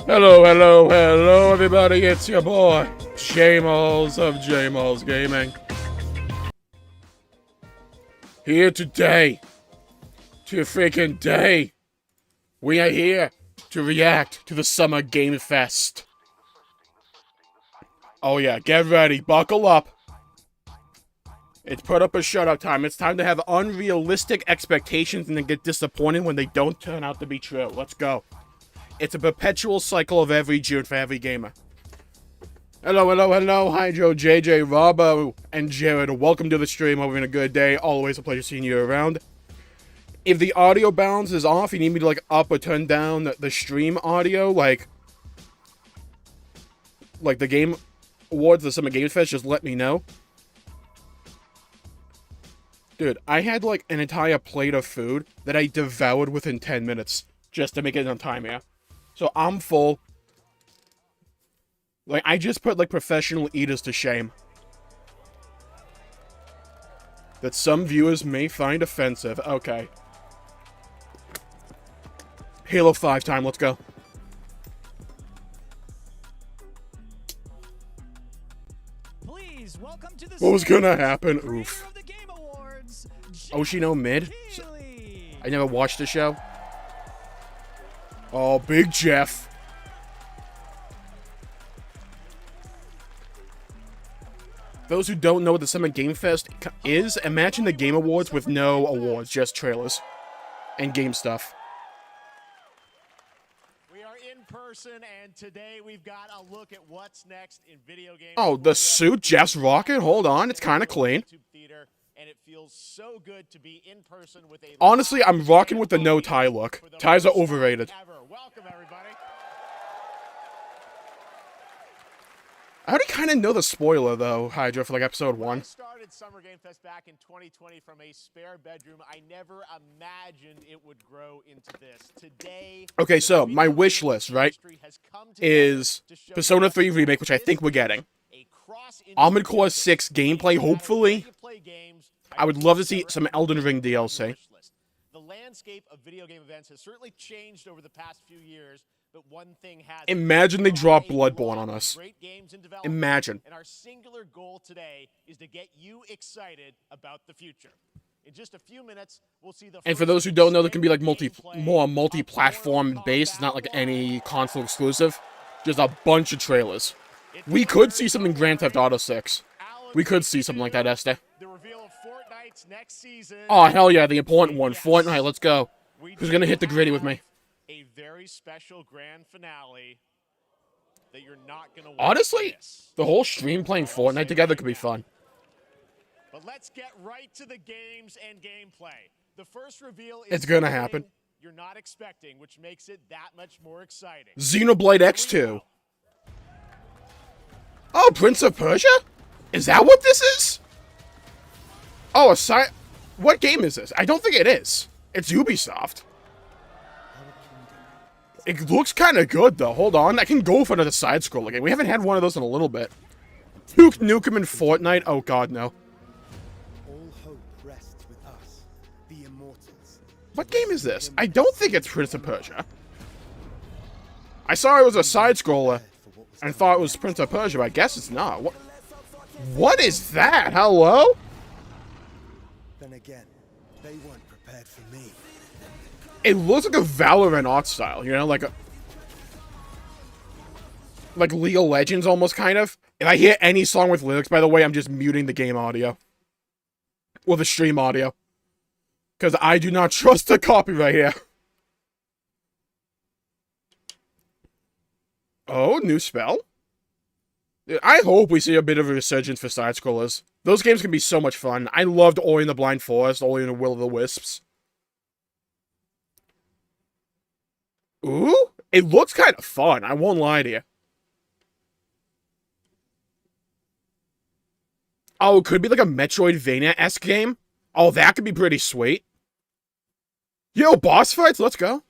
Hello, hello, hello, everybody. It's your boy, Jmulls of Jmulls Gaming. Here today, to freaking day, we are here to react to the Summer Game Fest. Oh yeah, get ready, buckle up. It's put up a shutout time. It's time to have unrealistic expectations and then get disappointed when they don't turn out to be true. Let's go. It's a perpetual cycle of every June for every gamer. Hello, hello, hello, Hydro, JJ, Robbo, and Jared. Welcome to the stream. Hope you're having a good day. Always a pleasure seeing you around. If the audio balance is off, you need me to like up or turn down the stream audio, like the Game Awards, the Summer Games Fest, just let me know. Dude, I had like an entire plate of food that I devoured within 10 minutes just to make it on time here. So I'm full. Like, I just put like professional eaters to shame. That some viewers may find offensive. Okay. Halo 5 time, let's go. Please welcome to the what was gonna happen? Oof. Oshino mid? I never watched the show. Oh, Big Jeff. Those who don't know what the Summer Game Fest is, imagine the Game Awards with no awards, just trailers and game stuff. We are in person, and today we've got a look at what's next in video games. Oh, the suit Jeff's rocking? Hold on, it's kind of clean. And it feels so good to be in person with a honestly, I'm rocking with the no tie look. Ties are overrated. Welcome, everybody. I already kind of know the spoiler, though, Hydra, for like episode 1. I started Summer Game Fest back in 2020 from a spare bedroom. I never imagined it would grow into this. Today, okay, so my wish list, right, is Persona 3 Remake, which I think we're getting. Armored Core 6 gameplay, hopefully. I would love to see some Elden Ring DLC. The landscape of video game events has certainly changed over the past few years, but one thing has. Imagine they drop Bloodborne on us. Imagine. And our singular goal today is to get you excited about the future. In just a few minutes, we'll see the. And for those who don't know, there can be like more multi-platform based. It's not like any console exclusive. Just a bunch of trailers. We could see something Grand Theft Auto 6. We could see something like that, Esther. Next season. Oh, hell yeah, the important one. Fortnite, let's go. Who's gonna hit the gritty with me? A very special grand finale that you're not gonna want. Honestly, the whole stream playing Fortnite together could be fun. But let's get right to the games and gameplay. The first reveal is it's gonna happen. You're not expecting, which makes it that much more exciting. Xenoblade X2. Oh, Prince of Persia? Is that what this is? Oh, what game is this? I don't think it is. It's Ubisoft. It looks kind of good, though. Hold on. I can go for another side-scroller game. We haven't had one of those in a little bit. Duke Nukem in Fortnite? Oh, God, no. All hope rests with us, the immortals. What game is this? I don't think it's Prince of Persia. I saw it was a side-scroller and thought it was Prince of Persia, but I guess it's not. What is that? Hello? Then again, they weren't prepared for me. It looks like a Valorant art style, you know, like League of Legends almost, kind of. If I hear any song with lyrics, by the way, I'm just muting the game audio. Or the stream audio. Because I do not trust the copyright here. Oh, new spell? I hope we see a bit of a resurgence for side-scrollers. Those games can be so much fun. I loved Ori and the Blind Forest, Ori and the Will of the Wisps. Ooh, it looks kind of fun. I won't lie to you. Oh, it could be like a Metroidvania-esque game. Oh, that could be pretty sweet. Yo, boss fights, let's go.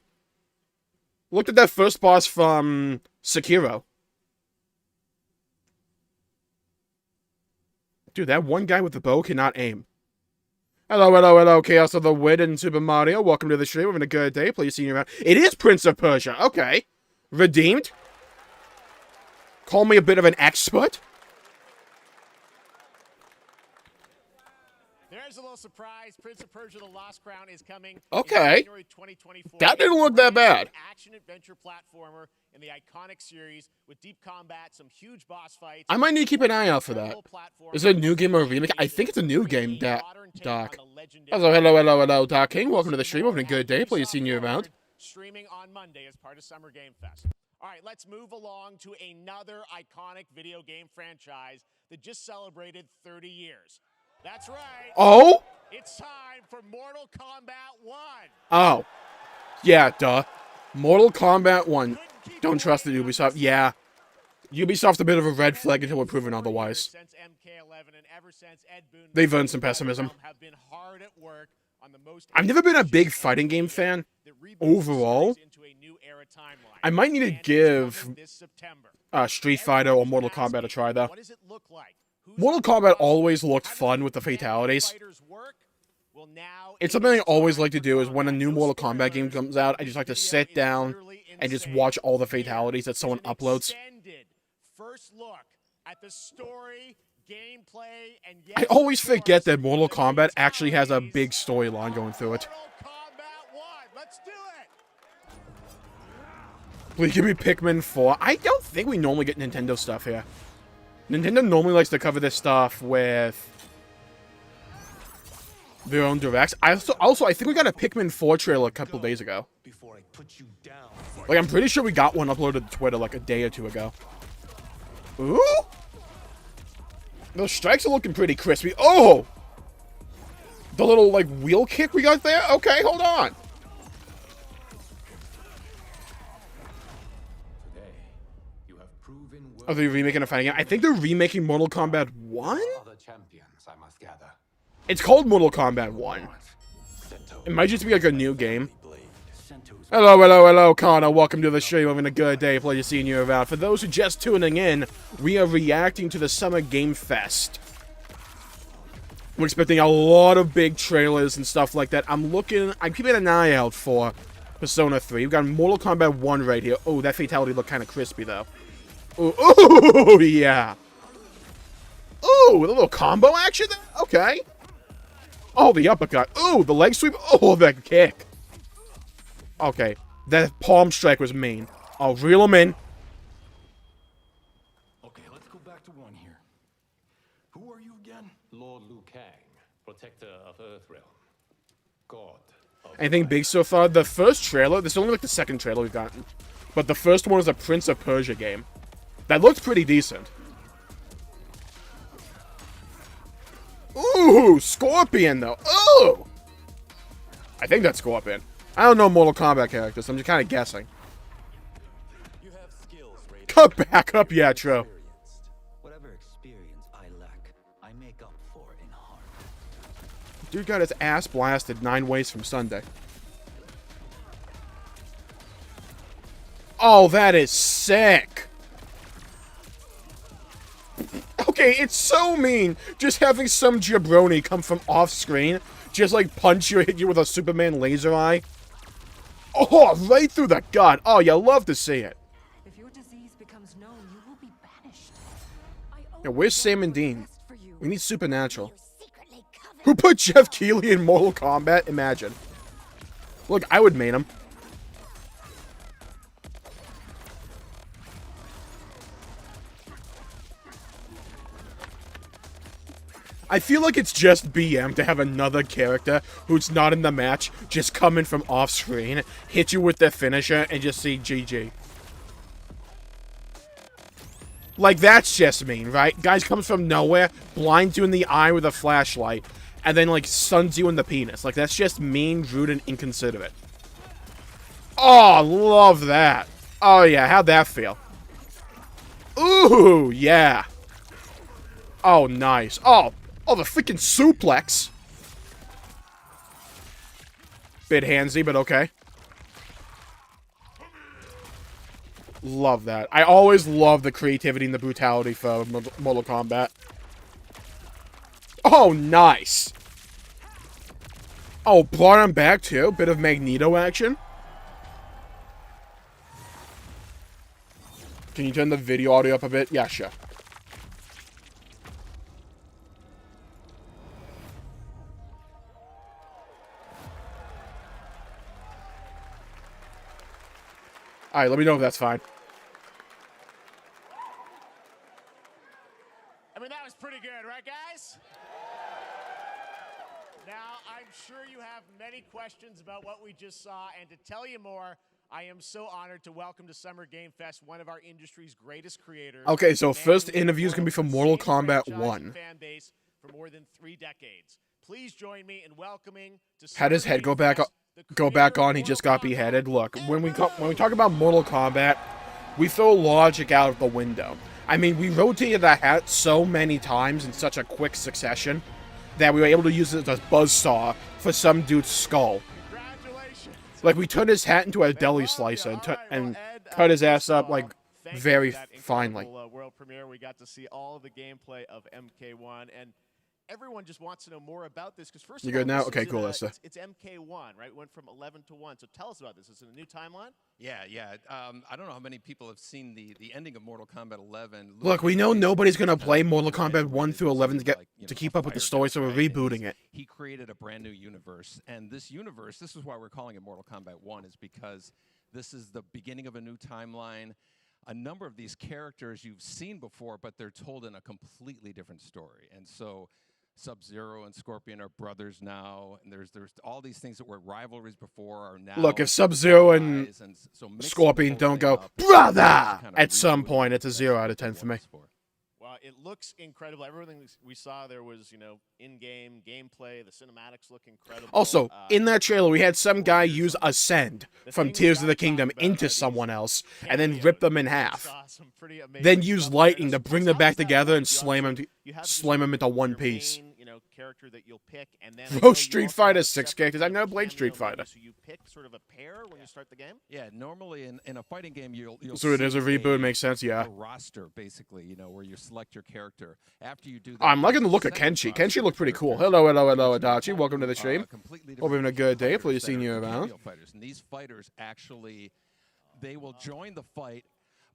Looked at that first boss from Sekiro. Dude, that one guy with the bow cannot aim. Hello, hello, hello, Chaos of the Wind and Super Mario. Welcome to the stream. We're having a good day. Please see you around. It is Prince of Persia. Okay. Redeemed. Call me a bit of an expert? There's a little surprise. Prince of Persia: The Lost Crown is coming Okay. in January 2024. That didn't look that bad. Action-adventure platformer in the iconic series with deep combat, some huge boss fights. I might need to keep an eye out for that. Is it a new game or a remake? I think it's a new game, Doc. Hello, Doc King. Welcome to the stream. Having a good day. Please see you around. Streaming on Monday as part of Summer Game Fest. All right, let's move along to another iconic video game franchise that just celebrated 30 years. That's right. Oh? It's time for Mortal Kombat 1. Oh. Yeah, duh. Mortal Kombat 1. Don't trust the Ubisoft. Yeah. Ubisoft's a bit of a red flag until we're proven otherwise. They've earned some pessimism. I've never been a big fighting game fan. Overall, I might need to give Street Fighter or Mortal Kombat a try, though. Mortal Kombat always looked fun with the fatalities. It's something I always like to do is when a new Mortal Kombat game comes out, I just like to sit down and just watch all the fatalities that someone uploads. First look at the story, gameplay, and I always forget that Mortal Kombat actually has a big storyline going through it. Mortal Kombat 1. Let's do it. Please give me Pikmin 4. I don't think we normally get Nintendo stuff here. Nintendo normally likes to cover this stuff with their own directs. I think we got a Pikmin 4 trailer a couple days ago. Like, I'm pretty sure we got one uploaded to Twitter like a day or two ago. Ooh! Those strikes are looking pretty crispy. Oh! The little, like, wheel kick we got there? Okay, hold on. Are they remaking a fighting game? I think they're remaking Mortal Kombat 1? It's called Mortal Kombat 1. It might just be like a new game. Hello, Connor. Welcome to the stream. Having a good day. Pleasure seeing you around. For those who are just tuning in, we are reacting to the Summer Game Fest. We're expecting a lot of big trailers and stuff like that. I'm keeping an eye out for Persona 3. We've got Mortal Kombat 1 right here. Oh, that fatality looked kind of crispy, though. Ooh, yeah. Ooh, a little combo action there? Okay. Oh, the uppercut. Ooh, the leg sweep. Oh, that kick. Okay, that palm strike was mean. I'll reel him in. Okay, let's go back to 1 here. Who are you again? Lord Liu Kang, protector of Earthrealm. God of Anything big so far? The first trailer, this is only like the second trailer we've gotten. But the first one was a Prince of Persia game. That looked pretty decent. Ooh, Scorpion though. Ooh! I think that's Scorpion. I don't know Mortal Kombat characters, I'm just kind of guessing. You have skills, Raiden. Cut back up, yeah, true. Whatever experience I lack, I make up for in heart. Dude got his ass blasted 9 ways from Sunday. Oh, that is sick. Okay, it's so mean just having some jabroni come from off screen, just like punch you or hit you with a Superman laser eye. Oh, right through the gut. Oh, you love to see it. If your disease becomes known, you will be banished. Yeah, where's Sam and Dean? We need Supernatural. Who put Jeff Keighley in Mortal Kombat? Imagine. Look, I would main him. I feel like it's just BM to have another character who's not in the match just come in from off screen, hit you with their finisher, and just see GG. Like, that's just mean, right? Guys comes from nowhere, blinds you in the eye with a flashlight, and then, like, stuns you in the penis. Like, that's just mean, rude, and inconsiderate. Oh, love that. Oh, yeah, how'd that feel? Ooh, yeah. Oh, nice. Oh, the freaking suplex. Bit handsy, but okay. Love that. I always love the creativity and the brutality for Mortal Kombat. Oh, nice. Oh, brought him back too. Bit of Magneto action. Can you turn the video audio up a bit? Yeah, sure. Alright, let me know if that's fine. I mean, that was pretty good, right, guys? Now, I'm sure you have many questions about what we just saw, and to tell you more, I am so honored to welcome to Summer Game Fest one of our industry's greatest creators. Okay, so the man first who has interview is going to be grown from a Mortal sustained Kombat franchise 1. and fan base for more than 3 decades. Please join me in welcoming to Had his Summer head Game go back Fest, the go back creator of on, he just Mortal got Kombat. beheaded. Look, when we talk about Mortal Kombat, we throw logic out of the window. I mean, we rotated that hat so many times in such a quick succession that we were able to use it as a buzzsaw for some dude's skull. Congratulations. Like, we turned his hat into a deli slicer and cut his ass up, like, Thank you very for that finely. incredible, world premiere. We got to see all of the gameplay of MK1, and everyone just wants to know more about this because first You of all, good now? this Okay, is cool, a- Lester. it's MK1, right? It went from 11 to 1. So tell us about this. Is it a new timeline? Yeah. I don't know how many people have seen the ending of Mortal Kombat 11. Look, we know nobody's going to play Mortal Kombat 1 through 11 to keep up with the story, so we're rebooting it. He created a brand new universe, and this universe, this is why we're calling it Mortal Kombat 1, is because this is the beginning of a new timeline. A number of these characters you've seen before, but they're told in a completely different story. And so Sub-Zero and Scorpion are brothers now, and there's all these things that were rivalries before are now. Look, if Sub-Zero and mixing the Scorpion whole don't thing go, up, brother, kind of at some rebooting point, it. it's a That's 0 what out of the 10 for me. was for. Well, it looks incredible. Everything we saw there was, in-game gameplay. The cinematics look incredible. Also, in that trailer, we had some guy use warriors. Ascend The from thing we Tears of gotta the talk Kingdom about are into these someone else, and then cameos. rip them in We half. saw some pretty amazing Then use stuff there. lightning So to bring how them back does that together work? and You slam obviously- you have slam your- 'em into one your piece. main, character that you'll pick, and then I Bro, know you Street also Fighter have 6 separate characters. I've kind never of played Street cameo Fighter. menus, So you pick sort of a pair when you start the game. Yeah, normally in a fighting game, you'll So it is a see reboot, makes sense, yeah. a roster, basically, where you select your character. After you do that, I'm liking the there's a look of second Kenshi. roster Kenshi looked pretty cool. characters. Hello, Adachi. Welcome to the stream. Completely Hope you're having a good day. different Pleasure fighters seeing that you are around. cameo fighters. And these fighters actually, they will join the fight,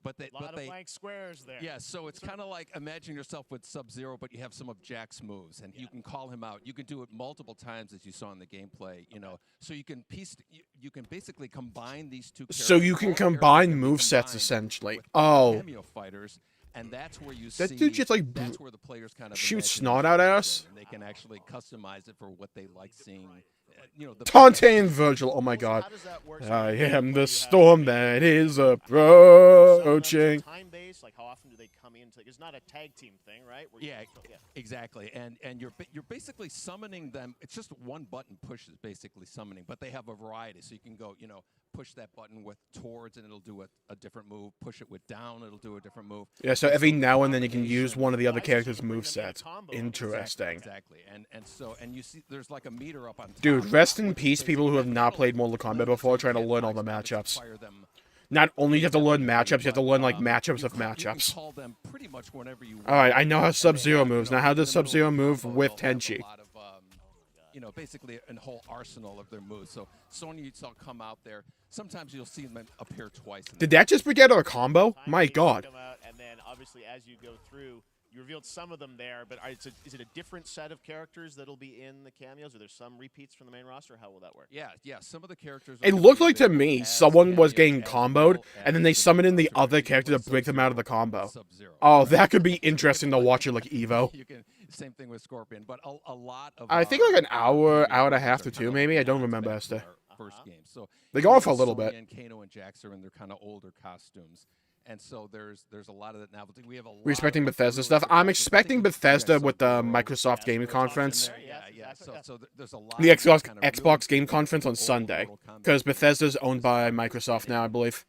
but A lot of blank squares there. yeah, so it's kind of like imagine yourself with Sub-Zero, but you have some of Jack's moves, and you can call him out. You can do it multiple times, as you saw in the gameplay. So you can you can basically combine these two. So you can combine movesets, combined essentially. with Oh. cameo fighters, and that's where you That see. dude just, like, that's where the players kind of shoot imagination snot out at comes us? in, and they can actually customize it for what they like seeing. The Dante and Virgil. Oh my Also, god. how does that work? I So am you the have storm maybe that is some of them approaching. time based, like how often do they come in? It's not a tag team thing, right? Where you Yeah, yeah. exactly. And you're basically summoning them. It's just one button push is basically summoning, but they have a variety. So you can go, push that button with towards, and it'll do a different move. Push it with down, it'll do a different move. Yeah, so every now and then you can use combination- one of the other Why is it characters' you bring them in a movesets. combo? Interesting. Exactly. And you see there's like a meter up on top. Dude, rest in which peace, basically people who have has not little- played Mortal Kombat little before, so trying to you learn can't all the box them, matchups. fire them. Not only do you have to learn matchups, you have to learn, like, But, matchups you of can matchups. call them pretty much whenever you want. Alright, I know how And they Sub-Zero have, moves. in Now, how does the middle of Sub-Zero the move combo, with they'll have Tenchi? a lot of, basically a whole arsenal of their moves. So Sonya saw come out there. Sometimes you'll see them appear twice. Did that just get a combo? My god. Come out, and then obviously as you go through, you revealed some of them there, but is it a different set of characters that'll be in the cameos? Are there some repeats from the main roster? How will that work? Yeah. Some of the characters. It looked like to me someone was getting comboed, and then they summoned in the other character to break them out of the combo. Oh, that could be interesting to watch it like Evo. You can same thing with Scorpion, but a lot of. I think like an hour and a half to two, maybe. I don't remember, Esther. First game, so They go on for a little bit. And Kano and Jax are in their kind of older costumes, and so there's a lot of that novelty. We have a. We're expecting Bethesda stuff. I'm expecting Bethesda with the Microsoft Gaming Conference. Yeah. So there's a lot. The of Xbox kind of really Xbox Game Conference on old Sunday, Mortal Kombat because games. Bethesda's owned by Microsoft now, I believe.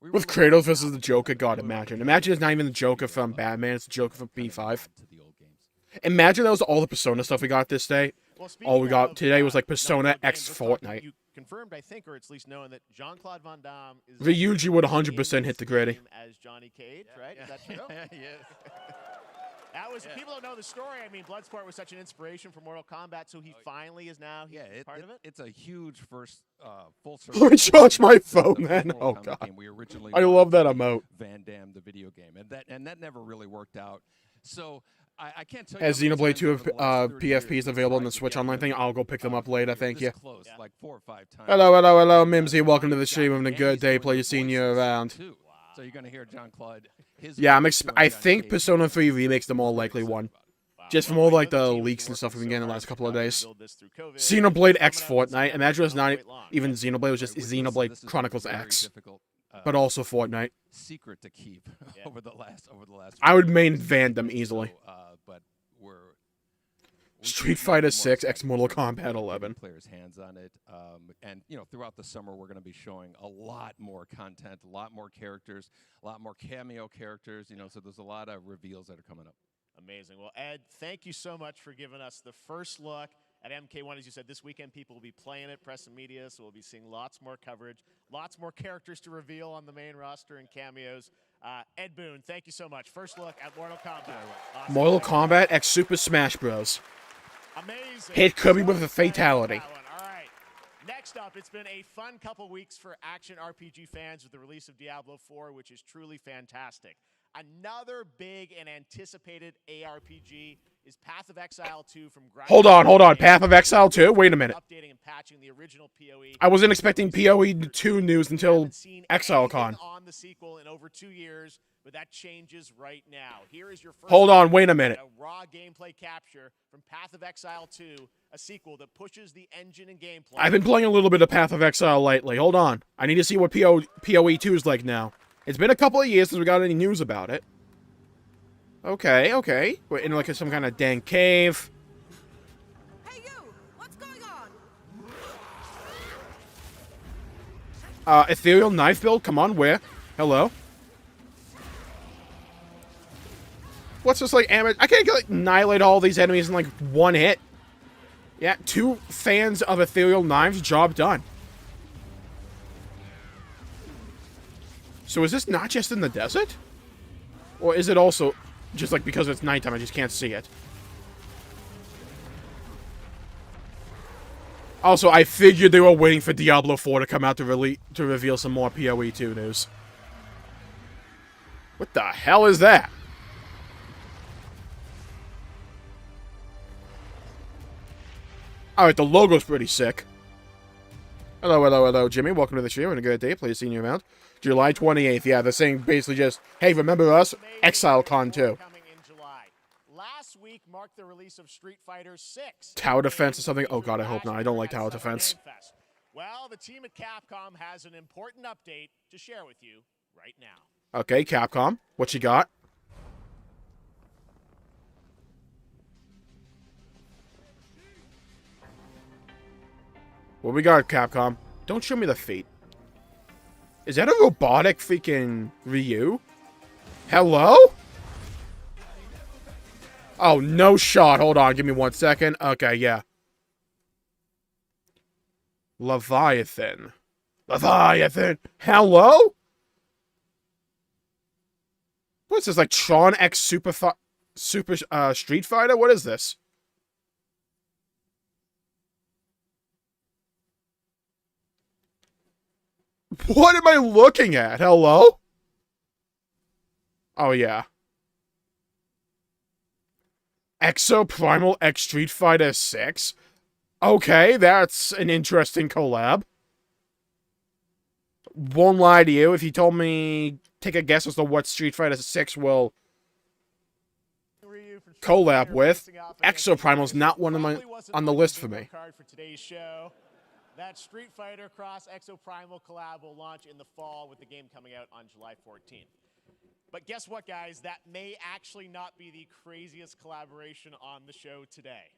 We With really Kratos versus the Joker, God, imagine. Imagine it's not even the Joker from Batman, it's the Joker from P5. to the old games. Imagine that was all the Persona stuff we got this day. Well, All we speaking got of, today was like no, Persona no, X James, let's talk- Fortnite. You confirmed, I think, or it's at least known that Jean-Claude Van Damme is Ryuji would 100% in hit the this gritty. game as Johnny Cage, right? Is that true? Yes. That was, people don't know the story. I mean, Bloodsport was such an inspiration for Mortal Kombat, so he finally is now part of it. It's a huge first full Let circle. me charge my It's the phone, first man. Mortal Oh, Kombat God. game we originally I wanted love that to be emote. Van Damme, the video game, and that never really worked out. So I can't tell As you. how many Xenoblade times 2 over the last 30 years PFP is we've available on tried the to Switch get Online thing, I'll go pick them up later. Thank this you. Close, like 4 or 5 times. Hello, Mimsy. Welcome to the stream. Having a good day. Pleasure seeing you around. Too. So you're going to hear John Claude. Yeah, I think Persona 3 Remake's the more likely one. Just from all like the leaks and stuff we've been getting the last couple of days. Xenoblade X Fortnite. Imagine it's not even Xenoblade, it was just Xenoblade Chronicles X. But also Fortnite. Secret to keep over the last. I would main Vandom easily. But Street Fighter 6 X Mortal Kombat 11. Players' hands on it, and throughout the summer we're going to be showing a lot more content, a lot more characters, a lot more cameo characters. So there's a lot of reveals that are coming up. Amazing. Well, Ed, thank you so much for giving us the first look at MK1. As you said, this weekend people will be playing it, press and media, so we'll be seeing lots more coverage, lots more characters to reveal on the main roster and cameos. Ed Boon, thank you so much. First look at Mortal Kombat. Awesome. Mortal Kombat X Super Smash Bros. Amazing. Hit Kirby with a fatality. All right. Next up, it's been a fun couple weeks for action RPG fans with the release of Diablo 4, which is truly fantastic. Another big and anticipated ARPG is Path of Exile 2 from Hold on. Path of Exile 2? Wait a minute. Updating and patching the original PoE. I wasn't expecting PoE 2 news until ExileCon. On the sequel in over 2 years, but that changes right now. Here is your first Hold on, wait a minute. A raw gameplay capture from Path of Exile 2, a sequel that pushes the engine and gameplay. I've been playing a little bit of Path of Exile lately. Hold on. I need to see what PoE 2 is like now. It's been a couple of years since we got any news about it. Okay. We're in like some kind of dang cave. Hey you! What's going on? Ethereal knife build? Come on, where? Hello? What's this like, I can't like, annihilate all these enemies in like one hit. Yeah, 2 fans of ethereal knives, job done. So is this not just in the desert? Or is it also just like because it's nighttime, I just can't see it? Also, I figured they were waiting for Diablo 4 to come out to reveal some more PoE 2 news. What the hell is that? Alright, the logo's pretty sick. Hello, Jimmy. Welcome to the stream. Having a good day. Please seeing you around. July 28th. Yeah, they're saying basically just, hey, remember us? ExileCon 2. Coming in July. Last week marked the release of Street Fighter 6. Tower defense or something? Oh god, I hope not. I don't like tower defense. Well, the team at Capcom has an important update to share with you right now. Okay, Capcom. What you got? What we got, Capcom? Don't show me the feet. Is that a robotic freaking Ryu? Hello? Oh, no shot. Hold on. Give me 1 second. Okay, yeah. Leviathan. Hello? What's this, like Tron X Super Street Fighter? What is this? What am I looking at? Hello? Oh, yeah. Exo Primal X Street Fighter 6? Okay, that's an interesting collab. Won't lie to you, if you told me, take a guess as to what Street Fighter 6 will collab with, Exo Primal's not one of my on the list for me. For today's show. That Street Fighter Cross Exo Primal collab will launch in the fall with the game coming out on July 14th. But guess what, guys? That may actually not be the craziest collaboration on the show today.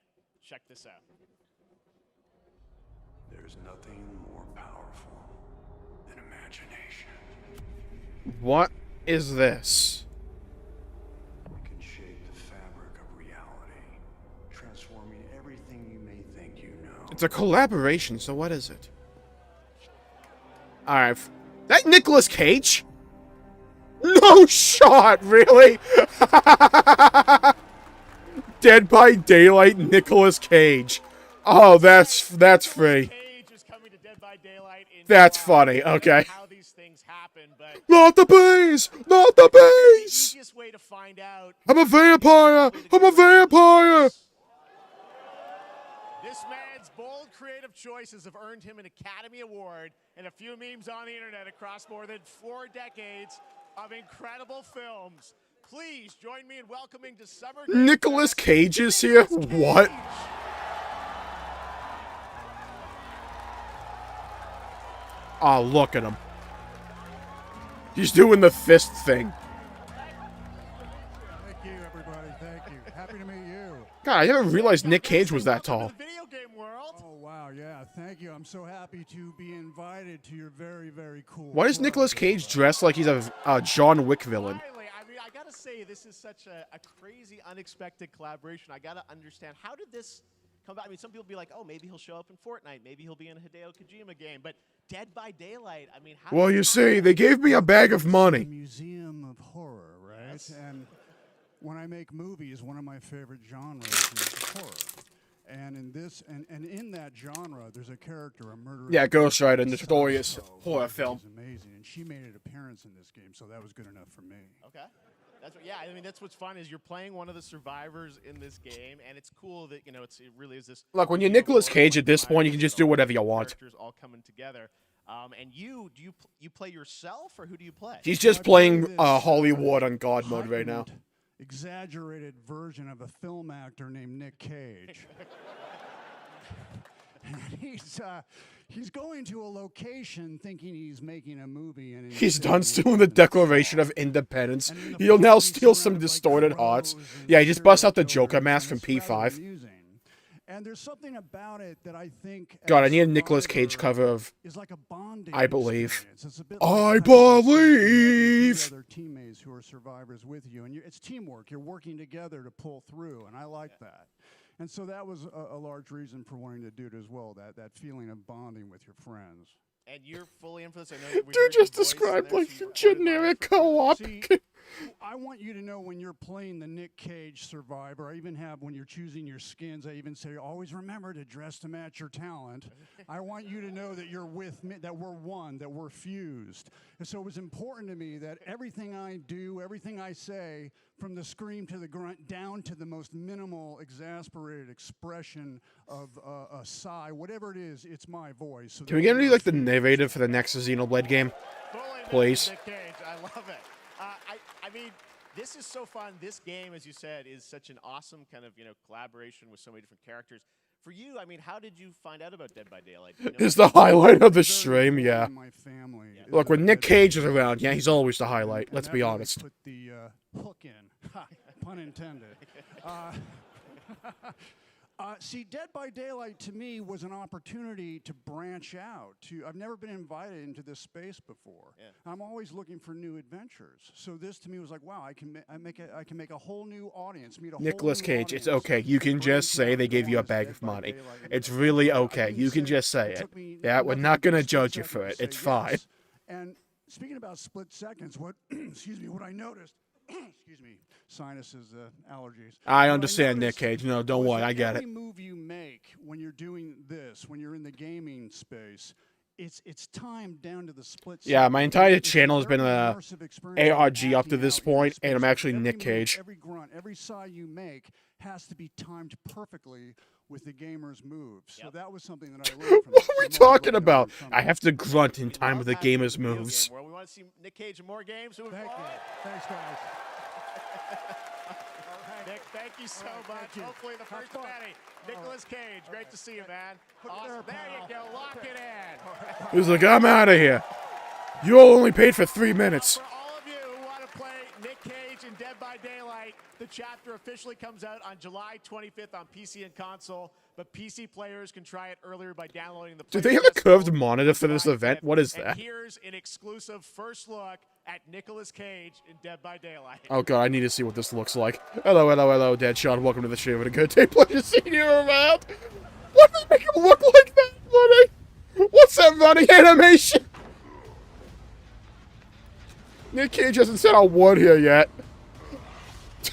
Check this out. There's nothing more powerful than imagination. What is this? It can shape the fabric of reality, transforming everything you may think you know. It's a collaboration, so what is it? Alright. That Nicolas Cage? No shot, really? Dead by Daylight Nicolas Cage. Oh, that's free. Cage is coming to Dead by Daylight in That's July. funny, okay. How these things happen, but Not the base! Not the the base! easiest way to find out. I'm a vampire! I'm a vampire! This man's bold creative choices have earned him an Academy Award and a few memes on the internet across more than 4 decades of incredible films. Please join me in welcoming to Summer Game Nicolas Fest, Cage is here? Nicolas Cage. What? Oh, look at him. He's doing the fist thing. Thank you, everybody. Thank you. Happy to meet you. God, I never realized Nick Cage was that tall. Welcome to the video game world. Oh, wow. Yeah, thank you. I'm so happy to be invited to your very, very cool Why does club. Nicolas Cage dress like he's a John Wick villain? Finally, I mean, I gotta say, this is such a crazy, unexpected collaboration. I gotta understand, how did this come about? I mean, some people be like, oh, maybe he'll show up in Fortnite. Maybe he'll be in a Hideo Kojima game. But Dead by Daylight, I mean, how Well, did you this see, happen? they gave me a bag of The money. Museum of Horror, right? Yes. And when I make movies, one of my favorite genres is horror. And in this, and in that genre, there's a character, a murderer. Yeah, Ghost Rider, notorious horror film. Is amazing, and she made an appearance in this game, so that was good enough for me. Okay. That's what, yeah, I mean, that's what's fun is you're playing one of the survivors in this game, and it's cool that, you know, it really is this. Look, when you're Nicolas Cage at this point, you can just do whatever you want. Characters all coming together. And you play yourself, or who do you play? He's just playing Hollywood on God mode right now. heightened, exaggerated version of a film actor named Nick Cage. And he's going to a location thinking he's making a movie, and He's instead done we're stealing the in Declaration swamp. of Independence. And in the He'll now film, he's steal some surrounded by distorted hearts. crows and Yeah, he just busts out the serial Joker killers, mask and from it's rather P5. amusing. And there's something about it that I think God, I as need a Nicolas Cage Survivor cover of is like a bonding I Believe. experience. It's a bit I like the kind of believe. three other teammates who are survivors with you, and it's teamwork. You're working together to pull through, and I like that. And so that was a large reason for wanting to do it as well. That feeling of bonding with your friends. And you're fully in for this. I know we Dude heard your just voice in described there, like so a you recorded generic live for- co-op. See, I want you to know when you're playing the Nick Cage Survivor, I even have when you're choosing your skins, I even say, always remember to dress to match your talent. I want you to know that you're with me, that we're one, that we're fused. And so it was important to me that everything I do, everything I say, from the scream to the grunt, down to the most minimal, exasperated expression of a sigh, whatever it is, it's my voice. So Can we get any like the narrator for the next Xenoblade game? Fully with Please. Nick Cage. I love it. I mean, this is so fun. This game, as you said, is such an awesome kind of, you know, collaboration with so many different characters. For you, I mean, how did you find out about Dead by Daylight? Do you know Is the highlight of the Very stream, important yeah. in my family is Look, when that- Nick that- Cage is around, yeah, he's always the highlight. and Let's that be really honest. Put the hook in, Ha, pun intended. See, Dead by Daylight to me was an opportunity to branch out. I've never been invited into this space before. Yeah. I'm always looking for new adventures. So this to me was like, wow, I can make a whole new audience, meet a Nicolas whole new Cage, it's audience, okay. You can just branch say out they and gave you a launch bag Dead of by money. Daylight. It's really I okay. didn't You can just say it it. took me Yeah, we're nothing not but a gonna split judge you second for to it. say It's fine. yes. And speaking about split seconds, what excuse me, what I noticed, excuse me, sinuses, allergies. I What understand, Nick noticed Cage. No, don't was worry, that I get it. Every move you make when you're doing this, when you're in the gaming space, it's timed down to the split second. Yeah, my entire It's a channel has very been a immersive experience of ARG up to acting this out your point, and I'm space. actually Every Nick move, Cage. Every grunt, every sigh you make has to be timed perfectly with the gamer's moves. So that was something that I learned from What this. are we I'm always talking looking to about? learn I have to grunt in We time love with the having you in gamer's the video moves. game world. We want to see Nick Cage in more games. Move Thank you. forward. Thanks, guys. Nick, thank you so All right, much. thank you. Hopefully the Have first fun. of many. Nicolas Cage, great to see you, man. Put it Awesome. there, There you pal. go. Lock it in. He was like, I'm out of here. You all only paid for 3 minutes. For all of you who want to play Nick Cage in Dead by Daylight, the chapter officially comes out on July 25th on PC and console, but PC players can try it earlier by downloading the Do they have a PlayStation curved Store monitor for this July event? 5th. What is And that? here's an exclusive first look at Nicolas Cage in Dead by Daylight. Oh god, I need to see what this looks like. Hello, hello, hello, Deadshot. Welcome to the stream. What a good day. Pleasure seeing you around. What does make him look like that, buddy? What's that running animation? Nick Cage hasn't said a word here yet. The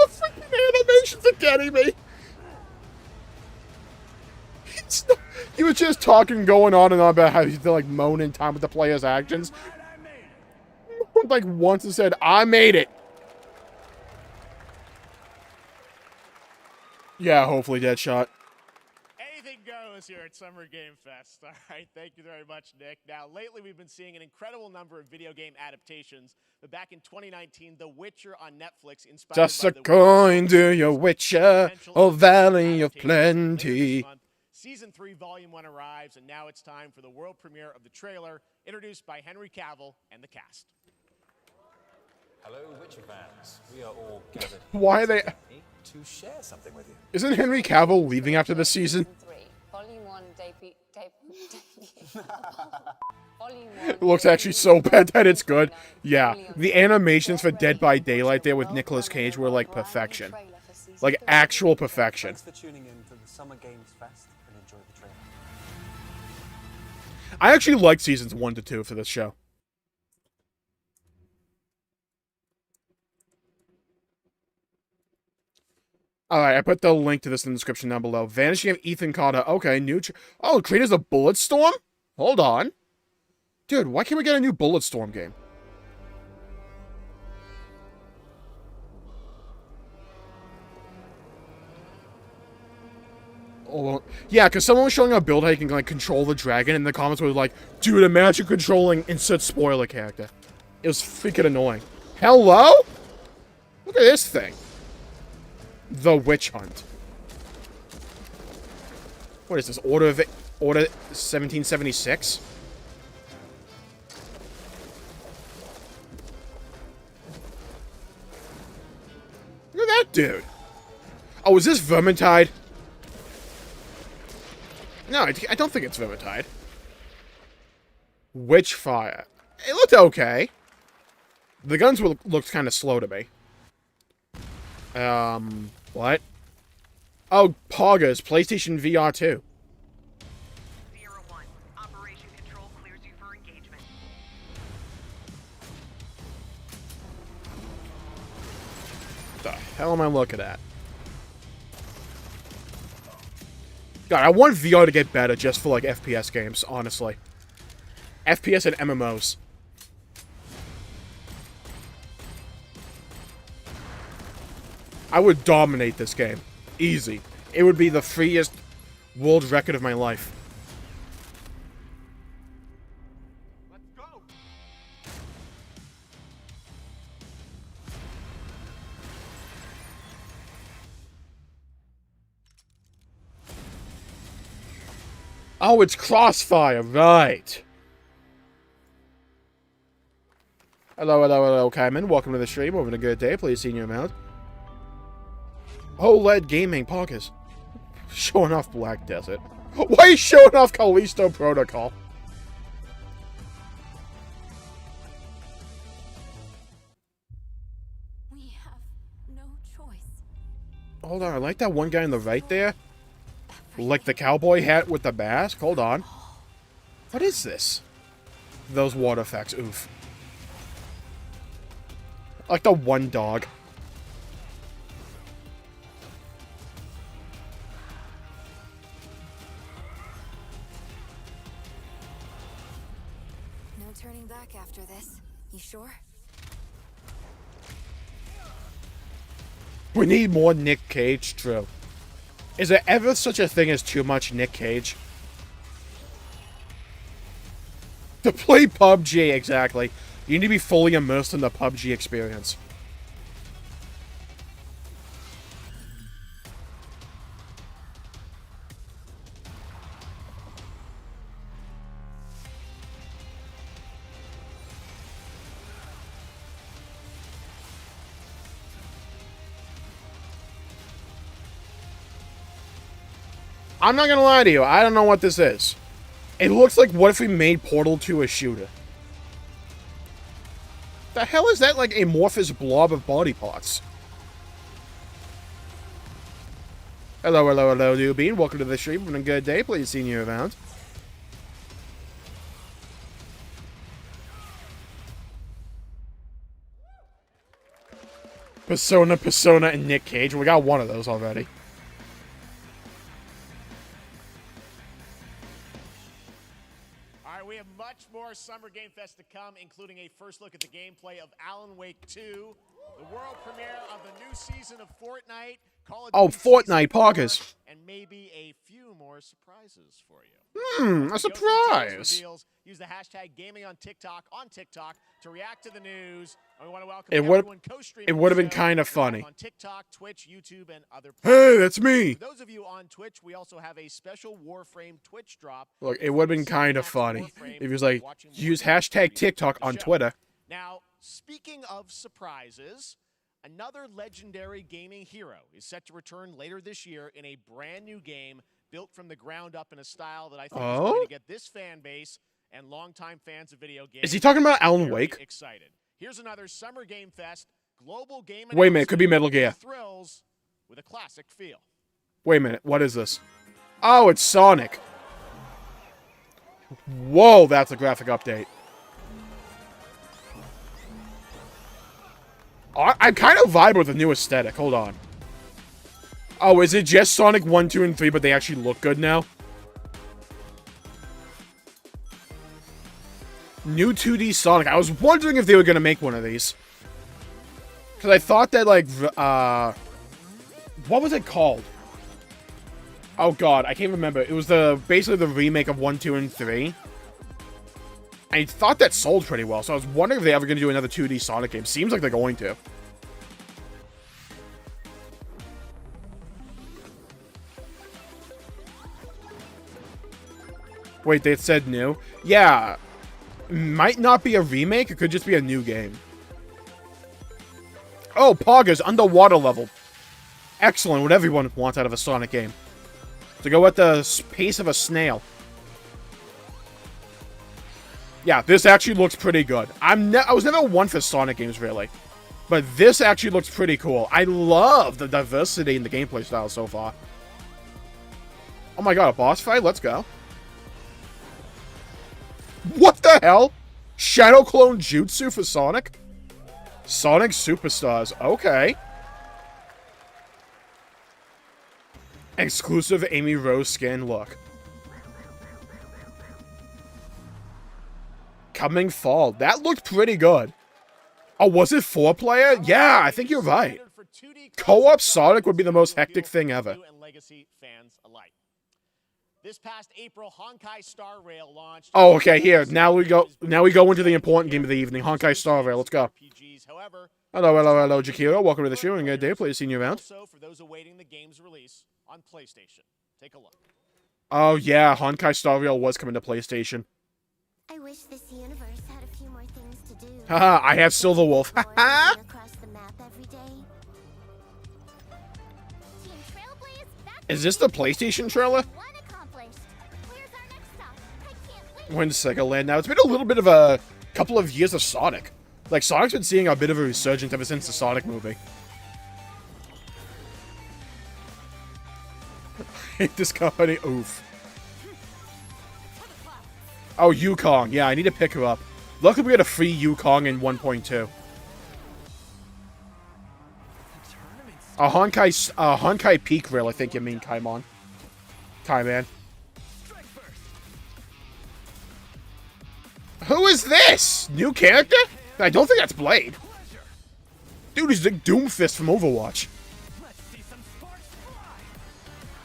freaking animations are getting me. He was just talking, going on and on about how he's like moan in time with the player's actions. Like once and said, "I made it." Yeah, hopefully Deadshot. Anything goes here at Summer Game Fest. All right, thank you very much, Nick. Now, lately we've been seeing an incredible number of video game adaptations. But back in 2019, The Witcher on Netflix inspired Just by a coin to your Witcher, a valley of plenty. Season 3, Volume 1 arrives, and now it's time for the world premiere of the trailer, introduced by Henry Cavill and the cast. Hello, Witcher fans. We are all gathered Why are they... to share something with you. Isn't Henry Cavill leaving after this season? Volume 1 debut. It looks actually so bad that it's good. Yeah, the animations for Dead by Daylight there with Nicolas Cage were like perfection. Like actual perfection. Thanks for tuning in to the Summer Games Fest and enjoy the trailer. I actually liked seasons 1 to 2 for this show. Alright, I put the link to this in the description down below. Vanishing of Ethan Carter. Okay, new... Oh, creators of Bulletstorm? Hold on. Dude, why can't we get a new Bulletstorm game? Oh, yeah, because someone was showing a build how you can, like, control the dragon, and the comments were like, dude, imagine controlling insert spoiler character. It was freaking annoying. Hello? Look at this thing. The Witch Hunt. What is this? Order 1776? Look at that dude. Oh, is this Vermintide? No, I don't think it's Vermintide. Witchfire. It looked okay. The guns looked kind of slow to me. What? Oh, Poggers, PlayStation VR 2. 01. Operation Control clears you for engagement. What the hell am I looking at? God, I want VR to get better just for, like, FPS games, honestly. FPS and MMOs. I would dominate this game. Easy. It would be the freest world record of my life. Let's go! Oh, it's Crossfire, right. Hello, Kaiman. Welcome to the stream. Having a good day. Please see your amount. OLED Gaming Pockets. Showing off Black Desert. Why are you showing off Callisto Protocol? We have no choice. Hold on, I like that one guy on the right there. Like the cowboy hat with the mask. Hold on. What is this? Those water effects, oof. Like the one dog. No turning back after this. You sure? We need more Nick Cage, true. Is there ever such a thing as too much Nick Cage? To play PUBG, exactly. You need to be fully immersed in the PUBG experience. I'm not gonna lie to you, I don't know what this is. It looks like what if we made Portal 2 a shooter? The hell is that, like, amorphous blob of body parts? Hello, Newbean. Welcome to the stream. Having a good day. Please see you around. Persona, and Nick Cage. We got one of those already. All right, we have much more Summer Game Fest to come, including a first look at the gameplay of Alan Wake 2, the world premiere of the new season of Fortnite, Call of Duty Fortnite, Season 4, Poggers. and maybe a few more surprises for you. A surprise. Use the hashtag gaming on TikTok to react to the news. And we want to welcome It would everyone co-streaming. it would have the been show kind of live funny. on TikTok, Twitch, YouTube, and other Hey, that's me. For those of you on Twitch, we also have a special Warframe Twitch drop. Look, it would have been kind of funny if he was like, use hashtag TikTok on Twitter. Now, speaking of surprises, another legendary gaming hero is set to return later this year in a brand new game built from the ground up in a style that I think is going to get this fan base and longtime fans of video games. Is he talking about Alan very Wake? Excited. Here's another Summer Game Fest global game. Wait a minute, could be Metal Gear. Thrills with a classic feel. Wait a minute, what is this? Oh, it's Sonic. Whoa, that's a graphic update. I kind of vibe with the new aesthetic. Hold on. Oh, is it just Sonic 1, 2, and 3, but they actually look good now? New 2D Sonic. I was wondering if they were going to make one of these. Because I thought that, like, what was it called? Oh, God, I can't remember. It was basically the remake of 1, 2, and 3. I thought that sold pretty well, so I was wondering if they're ever going to do another 2D Sonic game. Seems like they're going to. Wait, they said new? Yeah. Might not be a remake. It could just be a new game. Oh, Poggers, underwater level. Excellent. What everyone wants out of a Sonic game. To go at the pace of a snail. Yeah, this actually looks pretty good. I was never one for Sonic games, really. But this actually looks pretty cool. I love the diversity in the gameplay style so far. Oh my god, a boss fight? Let's go. What the hell? Shadow Clone Jutsu for Sonic? Sonic Superstars. Okay. Exclusive Amy Rose skin. Look. Coming fall. That looked pretty good. Oh, was it 4-player? Yeah, I think you're right. Co-op Sonic would be the most hectic thing ever. This past April, Honkai Star Rail launched. Oh, okay, here. Now we go into the important game of the evening. Honkai Star Rail. Let's go. Hello, Jakiro. Welcome to the show. And good day. Please see you around. Also, for those awaiting the game's release on PlayStation. Take a look. Oh, yeah. Honkai Star Rail was coming to PlayStation. I wish this universe had a few more things to do. Haha, I have Silver Wolf. Haha. Is this the PlayStation trailer? We're in Sega Land now. It's been a little bit of a couple of years of Sonic. Like, Sonic's been seeing a bit of a resurgence ever since the Sonic movie. Hate this company. Oof. Oh, Yukong. Yeah, I need to pick her up. Luckily, we got a free Yukong in 1.2. A Honkai Peak Rail, I think you mean, Kaimon. Kaiman. Who is this? New character? I don't think that's Blade. Dude, he's like Doomfist from Overwatch.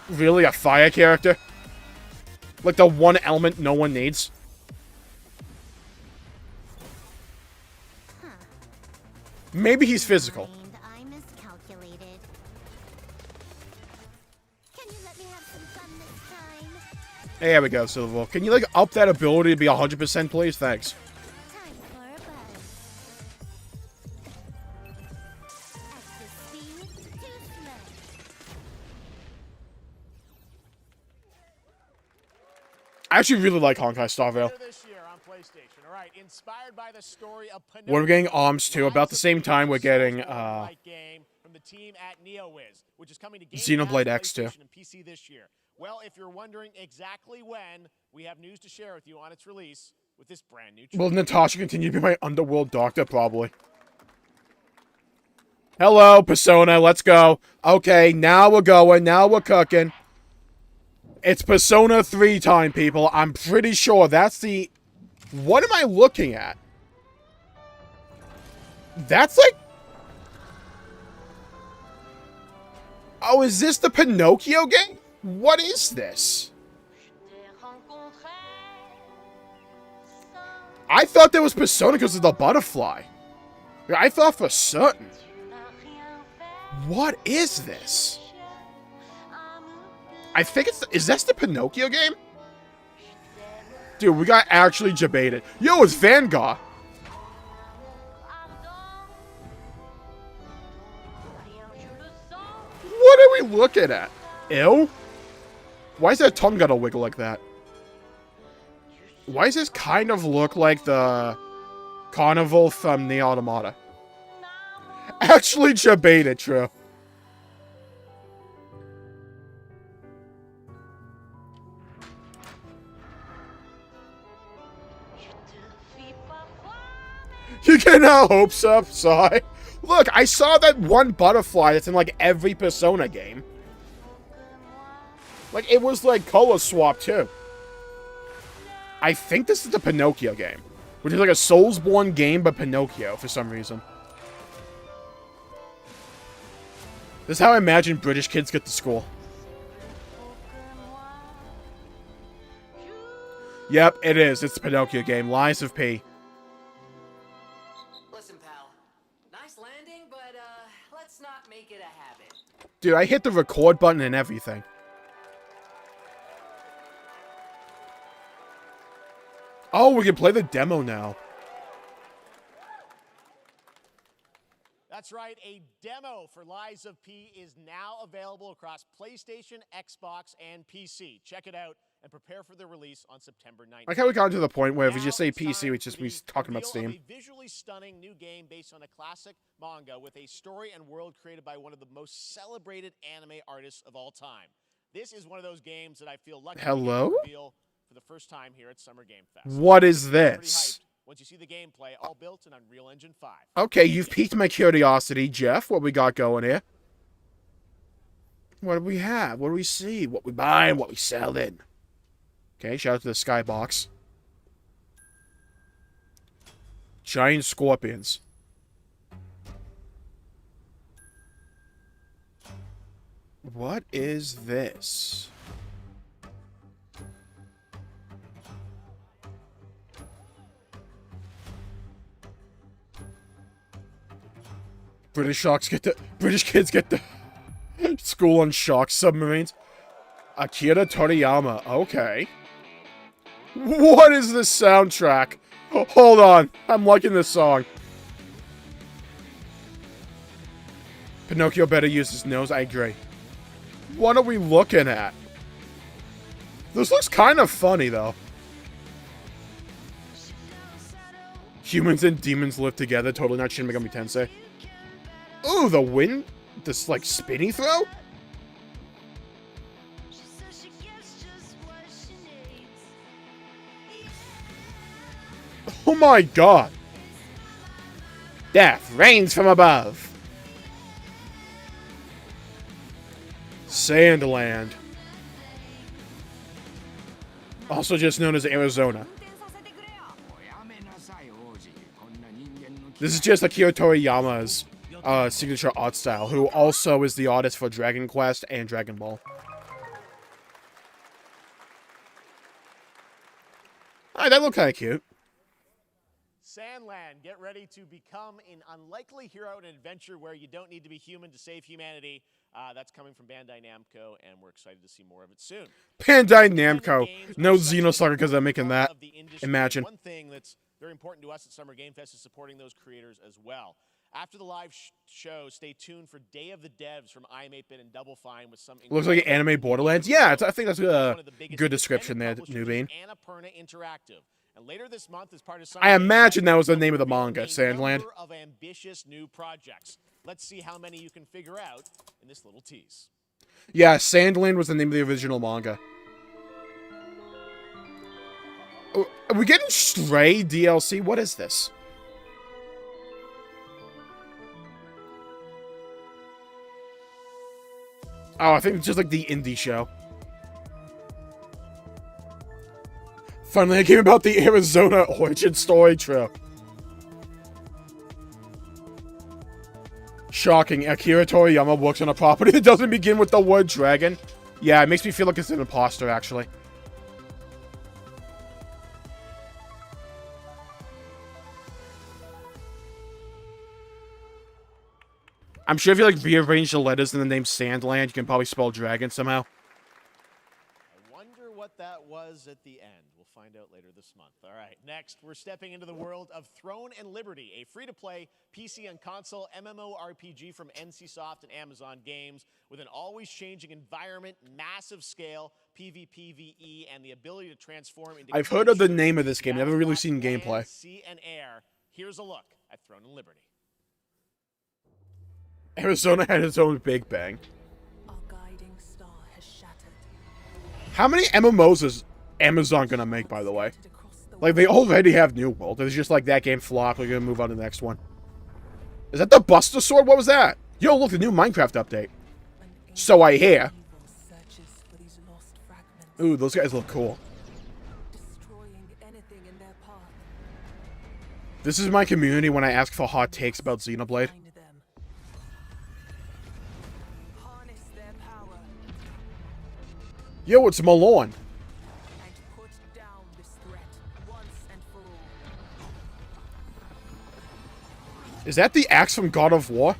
Really? A fire character? Like the one element no one needs? Maybe he's physical. There we go, Silver Wolf. Can you, like, up that ability to be 100%, please? Thanks. I actually really like Honkai Star Rail. We're getting ARMS too. About the same time we're getting Xenoblade X 2. Well, if you're wondering exactly when, we have news to share with you on its release with this brand new. Will Natasha continue to be my underworld doctor? Probably. Hello, Persona. Let's go. Okay, now we're going. Now we're cooking. It's Persona 3 time, people. I'm pretty sure that's the... What am I looking at? That's like... Oh, is this the Pinocchio game? What is this? I thought there was Persona because of the butterfly. I thought for certain. What is this? I think it's... Is this the Pinocchio game? Dude, we got actually debated. Yo, it's Vanguard. What are we looking at? Ew? Why is that tongue gotta wiggle like that? Why does this kind of look like the carnival from the Automata? Actually debated, true. You get our hopes up, sorry. Look, I saw that one butterfly that's in like every Persona game. Like, it was like color swap too. I think this is the Pinocchio game. Which is like a Soulsborne game, but Pinocchio for some reason. This is how I imagine British kids get to school. Yep, it is. It's the Pinocchio game. Lies of P. Listen, pal. Nice landing, but let's not make it a habit. Dude, I hit the record button and everything. Oh, we can play the demo now. That's right, a demo for Lies of P is now available across PlayStation, Xbox, and PC. Check it out and prepare for the release on September 9th. Like how we got to the point where if we just say PC, we just be talking about Steam. A visually stunning new game based on a classic manga with a story and world created by one of the most celebrated anime artists of all time. This is one of those games that I feel lucky to reveal for the first time here at Summer Game Fest. What is this? Once you see the gameplay, all built in Unreal Engine 5. Okay, you've piqued my curiosity, Jeff. What we got going here? What do we have? What do we see? What we buying? What we selling? Okay, shout out to the Skybox. Giant scorpions. What is this? British kids get the school on shark submarines. Akira Toriyama. Okay. What is this soundtrack? Hold on. I'm liking this song. Pinocchio better use his nose. I agree. What are we looking at? This looks kind of funny, though. Humans and demons live together. Totally not Shin Megami Tensei. Ooh, the wind? This, like, spinny throw? Oh my god! Death rains from above! Sandland. Also just known as Arizona. This is just Akira Toriyama's signature art style, who also is the artist for Dragon Quest and Dragon Ball. Alright, that looked kind of cute. Sandland, get ready to become an unlikely hero in an adventure where you don't need to be human to save humanity. That's coming from Bandai Namco, and we're excited to see more of it soon. Bandai Namco. No Xenosaga because I'm making that. Imagine. One thing that's very important to us at Summer Game Fest is supporting those creators as well. After the live show, stay tuned for Day of the Devs from iam8bit and Double Fine with some... Looks like Anime Borderlands. Yeah, I think that's a good description there, Newbean. Annapurna Interactive. And later this month, as part of I imagine that was the name of the manga, Sandland. Of ambitious new projects. Let's see how many you can figure out in this little tease. Yeah, Sandland was the name of the original manga. Oh, are we getting Stray DLC? What is this? Oh, I think it's just like the indie show. Finally, a game about the Arizona origin story. True. Shocking. Akira Toriyama works on a property that doesn't begin with the word dragon. Yeah, it makes me feel like it's an imposter, actually. I'm sure if you, like, rearrange the letters in the name Sandland, you can probably spell dragon somehow. I wonder what that was at the end. We'll find out later this month. All right, next, we're stepping into the world of Throne and Liberty, a free-to-play PC and console MMORPG from NCSoft and Amazon Games with an always-changing environment, massive scale, PvPvE, and the ability to transform into... I've heard of the name of this game, never really seen gameplay. Sea and air. Here's a look at Throne and Liberty. Arizona had its own Big Bang. Our guiding star has shattered. How many MMOs is Amazon gonna make, by the way? Like, they already have New World. It's just like that game flopped. We're gonna move on to the next one. Is that the Buster Sword? What was that? Yo, look, the new Minecraft update. So I hear. Ooh, those guys look cool. This is my community when I ask for hot takes about Xenoblade. Yo, it's Malone. Is that the axe from God of War?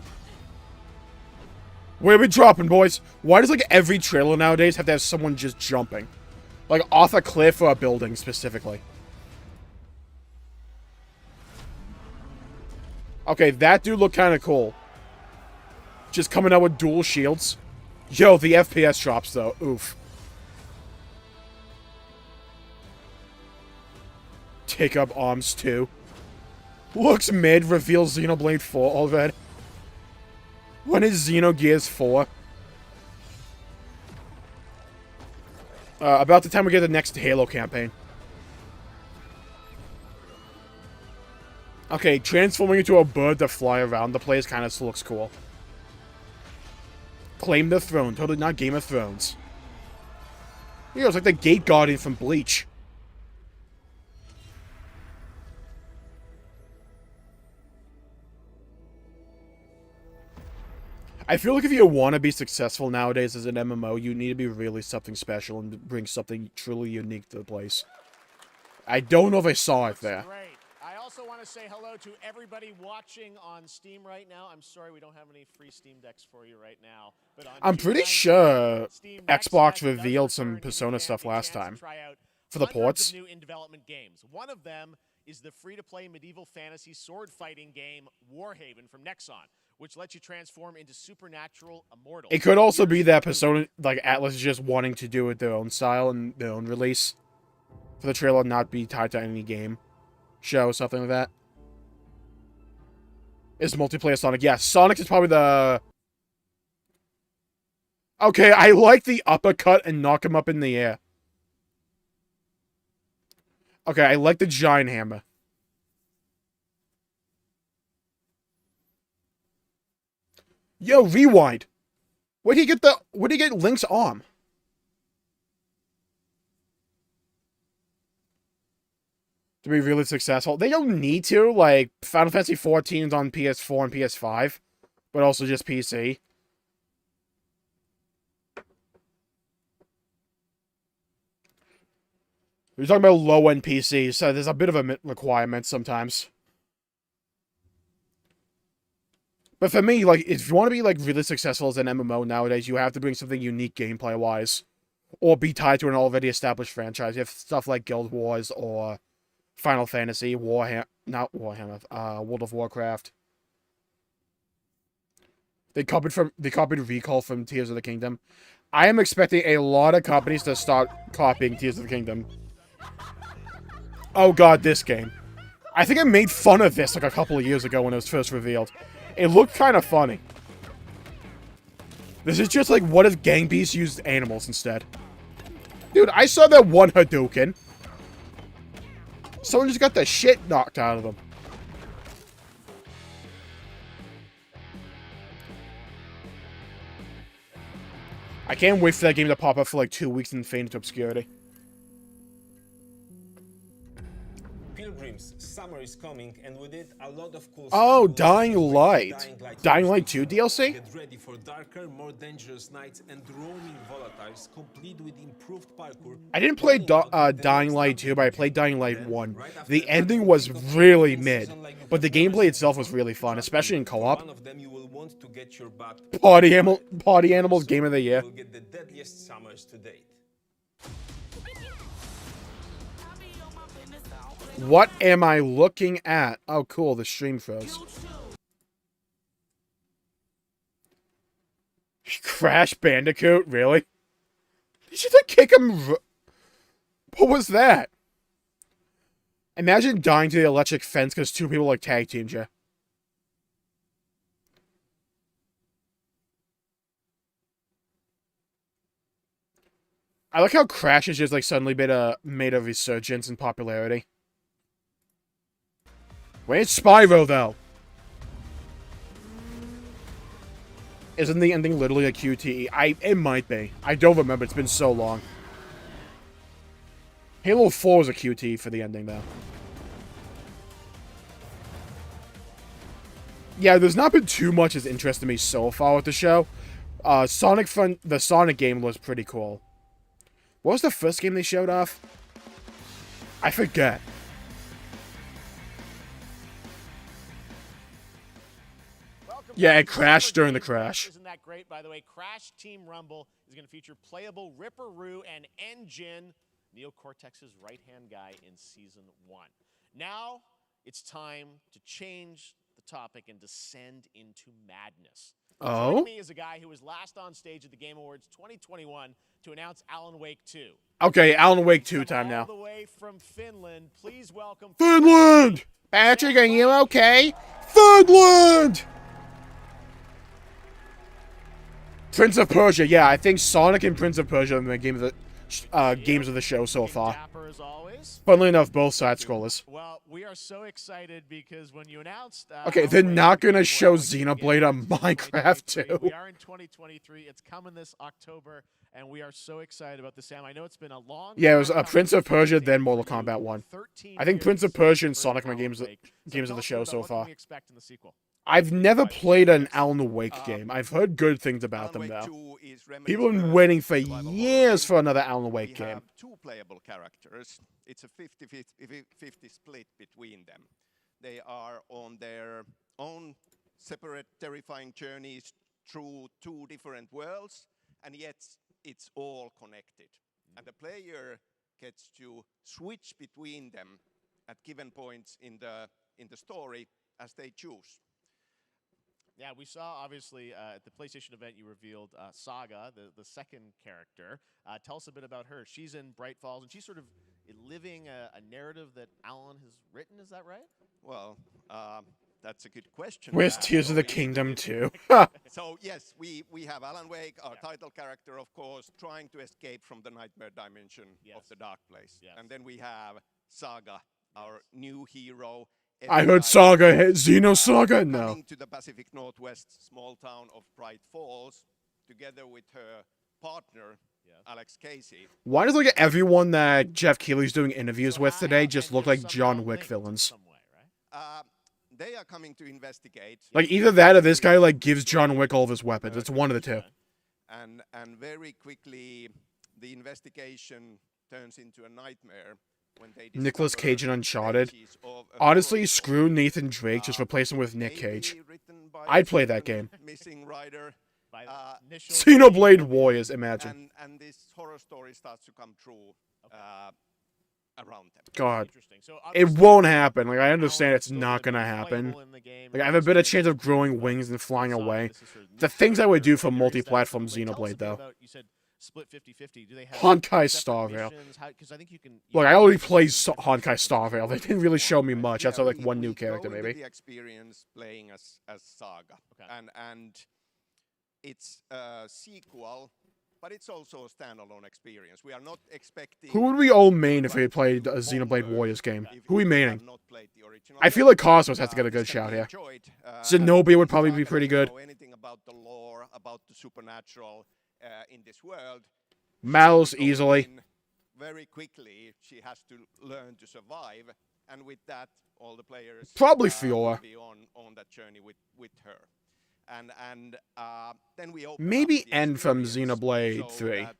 Where are we dropping, boys? Why does, like, every trailer nowadays have to have someone just jumping? Like, off a cliff or a building, specifically. Okay, that dude looked kind of cool. Just coming out with dual shields. Yo, the FPS drops, though. Oof. Take up arms, too. Looks mid, reveals Xenoblade 4 already. When is Xenogears 4? About the time we get the next Halo campaign. Okay, transforming into a bird to fly around the place kind of looks cool. Claim the throne. Totally not Game of Thrones. Yeah, it's like the Gate Guardian from Bleach. I feel like if you want to be successful nowadays as an MMO, you need to be really something special and bring something truly unique to the place. I don't know if I saw it there. Great. I also want to say hello to everybody watching on Steam right now. I'm sorry we don't have any free Steam Decks for you right now. But on I'm pretty sure Xbox revealed some Persona stuff last time for the ports. New in development games. One of them is the free-to-play medieval fantasy sword fighting game Warhaven from Nexon, which lets you transform into supernatural immortals. It could also be that Persona, like Atlas, is just wanting to do it their own style and their own release for the trailer, not be tied to any game, show, something like that. Is multiplayer Sonic? Yeah, Sonic is probably the... Okay, I like the uppercut and knock him up in the air. Okay, I like the giant hammer. Yo, rewind. Where'd he get Link's arm? To be really successful. They don't need to, like, Final Fantasy XIV is on PS4 and PS5, but also just PC. We're talking about low-end PCs, so there's a bit of a requirement sometimes. But for me, like, if you want to be, like, really successful as an MMO nowadays, you have to bring something unique gameplay-wise. Or be tied to an already established franchise. You have stuff like Guild Wars or Final Fantasy, World of Warcraft. They copied Recall from Tears of the Kingdom. I am expecting a lot of companies to start copying Tears of the Kingdom. Oh god, this game. I think I made fun of this like a couple of years ago when it was first revealed. It looked kind of funny. This is just like, what if Gang Beasts used animals instead? Dude, I saw that one Hadouken. Someone just got the shit knocked out of them. I can't wait for that game to pop up for like 2 weeks and fade into obscurity. Pilgrims, summer is coming, and with it a lot of cool Oh, stuff. Dying Light. Dying Light 2 DLC? Get ready for darker, more dangerous nights and roaming volatiles, complete with improved parkour. I didn't play Dying Light 2, but I played Dying Light 1. The ending was really mid, but the gameplay itself was really fun, especially in co-op. One of them you will want to get your butt. Party Animals Game of the Year. You'll get the deadliest summers to date. What am I looking at? Oh, cool, the stream froze. Crash Bandicoot? Really? Did you just kick him? What was that? Imagine dying to the electric fence because 2 people like tag teamed you. I like how Crash has just like suddenly made a resurgence in popularity. Where's Spyro, though? Isn't the ending literally a QTE? It might be. I don't remember. It's been so long. Halo 4 was a QTE for the ending, though. Yeah, there's not been too much that's interested me so far with the show. The Sonic game was pretty cool. What was the first game they showed off? I forget. Yeah, it crashed during the crash. Isn't that great? By the way, Crash Team Rumble is going to feature playable Ripperoo and Engine, Neo Cortex's right-hand guy in Season 1. Now, it's time to change the topic and descend into madness. Oh? Joining me is a guy who was last on stage at the Game Awards 2021 to announce Alan Wake 2. Okay, Alan Wake 2 time now. All the way from Finland, please welcome... Finland! Patrick, are you okay? Finland! Prince of Persia, yeah, I think Sonic and Prince of Persia are the games of the show so far. Funnily enough, both side-scrollers. Well, we are so excited because when you announced... Okay, they're not gonna show Xenoblade on Minecraft too. We are in 2023. It's coming this October, and we are so excited about this, Sam. I know it's been a long... Yeah, it was Prince of Persia, then Mortal Kombat 1. I think Prince of Persia and Sonic are my games of the show so far. What can we expect in the sequel? I've never played an Alan Wake game. I've heard good things about them, though. People have been waiting for years for another Alan Wake game. We have 2 playable characters. It's a 50-50 split between them. They are on their own separate, terrifying journeys through 2 different worlds, and yet it's all connected. And the player gets to switch between them at given points in the story as they choose. Yeah, we saw, obviously, at the PlayStation event, you revealed Saga, the second character. Tell us a bit about her. She's in Bright Falls, and she's sort of living a narrative that Alan has written. Is that right? Well, that's a good question. Where's Tears of the Kingdom 2? So, yes, we have Alan Wake, our title character, of course, trying to escape from the nightmare dimension of the dark place. Yes. And then we have Saga, our new hero. I heard Saga, Xenosaga? No. Coming to the Pacific Northwest small town of Bright Falls, together with her partner, Alex Casey. Why does like everyone that Jeff Keighley's doing interviews with today just look like John Wick villains? They are coming to investigate. Like either that or this guy like gives John Wick all of his weapons. It's one of the two. And very quickly, the investigation turns into a nightmare. Nicolas Cage in Uncharted. Honestly, screw Nathan Drake, just replace him with Nick Cage. I'd play that game. Missing rider. Xenoblade Warriors, imagine. And this horror story starts to come true around them. God. It won't happen. Like, I understand it's not gonna happen. Like, I have a better chance of growing wings and flying away. The things I would do for multi-platform Xenoblade, though. Split 50-50. Do they have Honkai Star Rail. Because I think you can. Look, I already played Honkai Star Rail. They didn't really show me much. That's like one new character, maybe. The experience playing as Saga, and it's a sequel, but it's also a standalone experience. We are not expecting. Who would we all main if we had played a Xenoblade Warriors game? Who are we maining? I feel like Cosmos has to get a good shout here. Zenobia would probably be pretty good. Anything about the lore, about the supernatural. in this world. Mal's easily. Very quickly, she has to learn to survive, and with that, all the players Probably will Fiora. be on that journey with her. And then we open Maybe up the N from experience Xenoblade so 3. that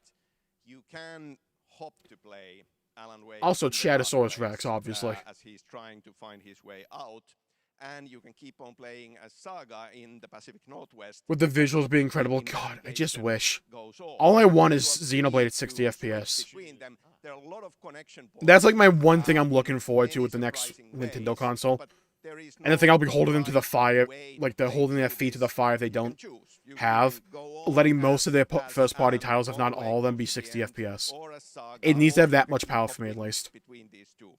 you can hope to play Alan Wake. Also in the dark Chatosaurus place, Rex, obviously. as he's trying to find his way out. And you can keep on playing as Saga in the Pacific Northwest. With the visuals being incredible. God, I just wish. All I want is Xenoblade at 60 FPS. Between them, there are a lot of connection points. That's like my one thing I'm looking forward to with the next Nintendo console. And the thing I'll be holding them to the fire, like they're holding their feet to the fire if they don't have, letting most of their first-party titles, if not all of them, be 60 FPS. It needs to have that much power for me, at least. Between these two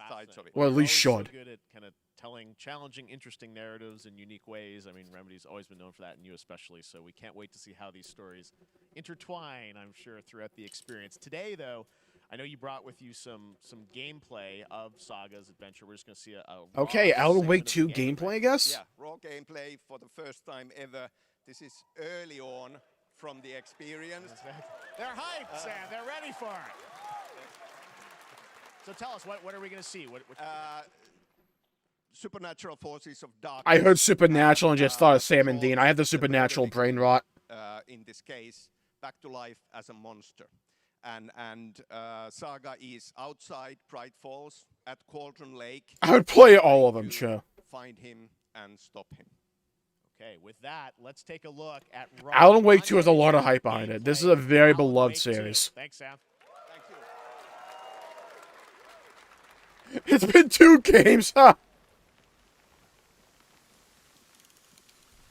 sides of it. Well, at least They're should. so good at kind of telling challenging, interesting narratives in unique ways. I mean, Remedy's always been known for that, and you especially, so we can't wait to see how these stories intertwine, I'm sure, throughout the experience. Today, though, I know you brought with you some gameplay of Saga's adventure. We're just going to see a Okay, raw Alan Wake segment 2 of gameplay, I guess? Yeah, raw gameplay for the first time ever. This is early on from the experience. They're hyped, Sam. They're ready for it. So tell us, what are we going to see? What Supernatural forces of darkness. I heard Supernatural and just thought of Sam and Dean. I had the Supernatural brain rot. In this case, back to life as a monster. And Saga is outside Bright Falls at Cauldron Lake. I would play all of them, sure. Find him and stop him. Okay, with that, let's take a look at Alan Wake 2 has a lot of hype behind it. This is a very beloved series. Thanks, Sam. It's been 2 games, huh?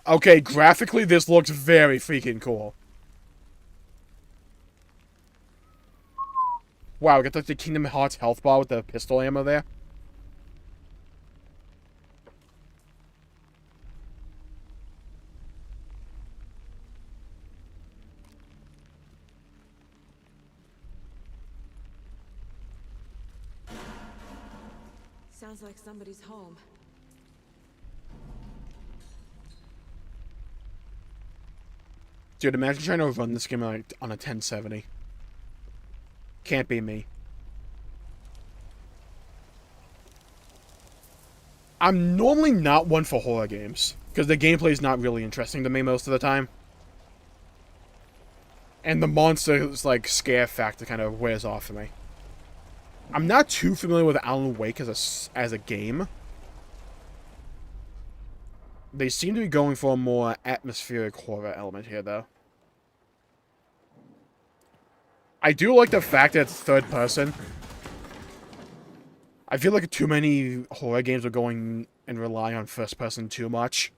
Okay, graphically, this looks very freaking cool. Wow, we got like the Kingdom Hearts health bar with the pistol ammo there. Sounds like somebody's home. Dude, imagine trying to run this game like on a 1070. Can't be me. I'm normally not one for horror games, because the gameplay is not really interesting to me most of the time. And the monster's, like, scare factor kind of wears off for me. I'm not too familiar with Alan Wake as a game. They seem to be going for a more atmospheric horror element here, though. I do like the fact that it's third person. I feel like too many horror games are going and relying on first person too much.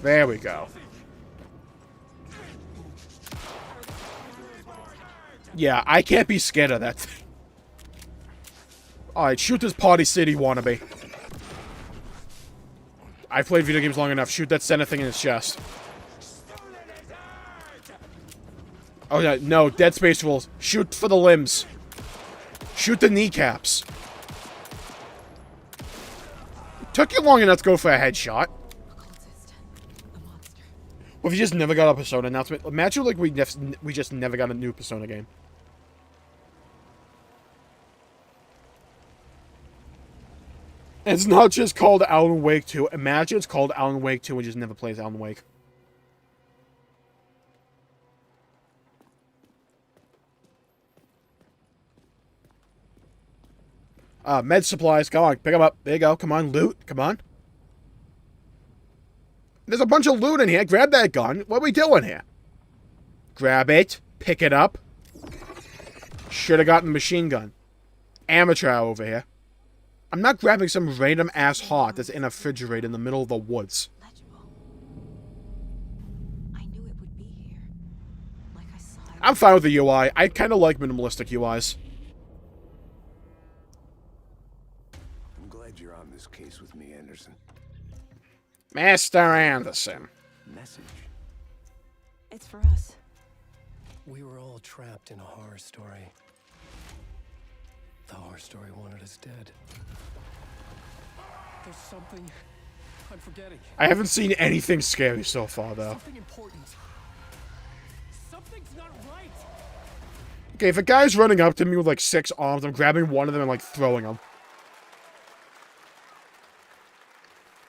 There we go. Yeah, I can't be scared of that thing. Alright, shoot this Party City wannabe. I've played video games long enough. Shoot that center thing in his chest. Oh, yeah, no. Dead Space rules. Shoot for the limbs. Shoot the kneecaps. Took you long enough to go for a headshot. Well, if you just never got a Persona announcement. Imagine like we just never got a new Persona game. It's not just called Alan Wake 2. Imagine it's called Alan Wake 2 and just never plays Alan Wake. Med supplies. Go on. Pick them up. There you go. Come on. Loot. Come on. There's a bunch of loot in here. Grab that gun. What are we doing here? Grab it. Pick it up. Should have gotten the machine gun. Amateur over here. I'm not grabbing some random ass heart that's in a refrigerator in the middle of the woods. I'm fine with the UI. I kind of like minimalistic UIs. I'm glad you're on this case with me, Anderson. Master Anderson. Message. It's for us. We were all trapped in a horror story. The horror story wanted us dead. There's something I'm forgetting. I haven't seen anything scary so far, though. Something important. Okay, if a guy's running up to me with like 6 arms, I'm grabbing one of them and like throwing them.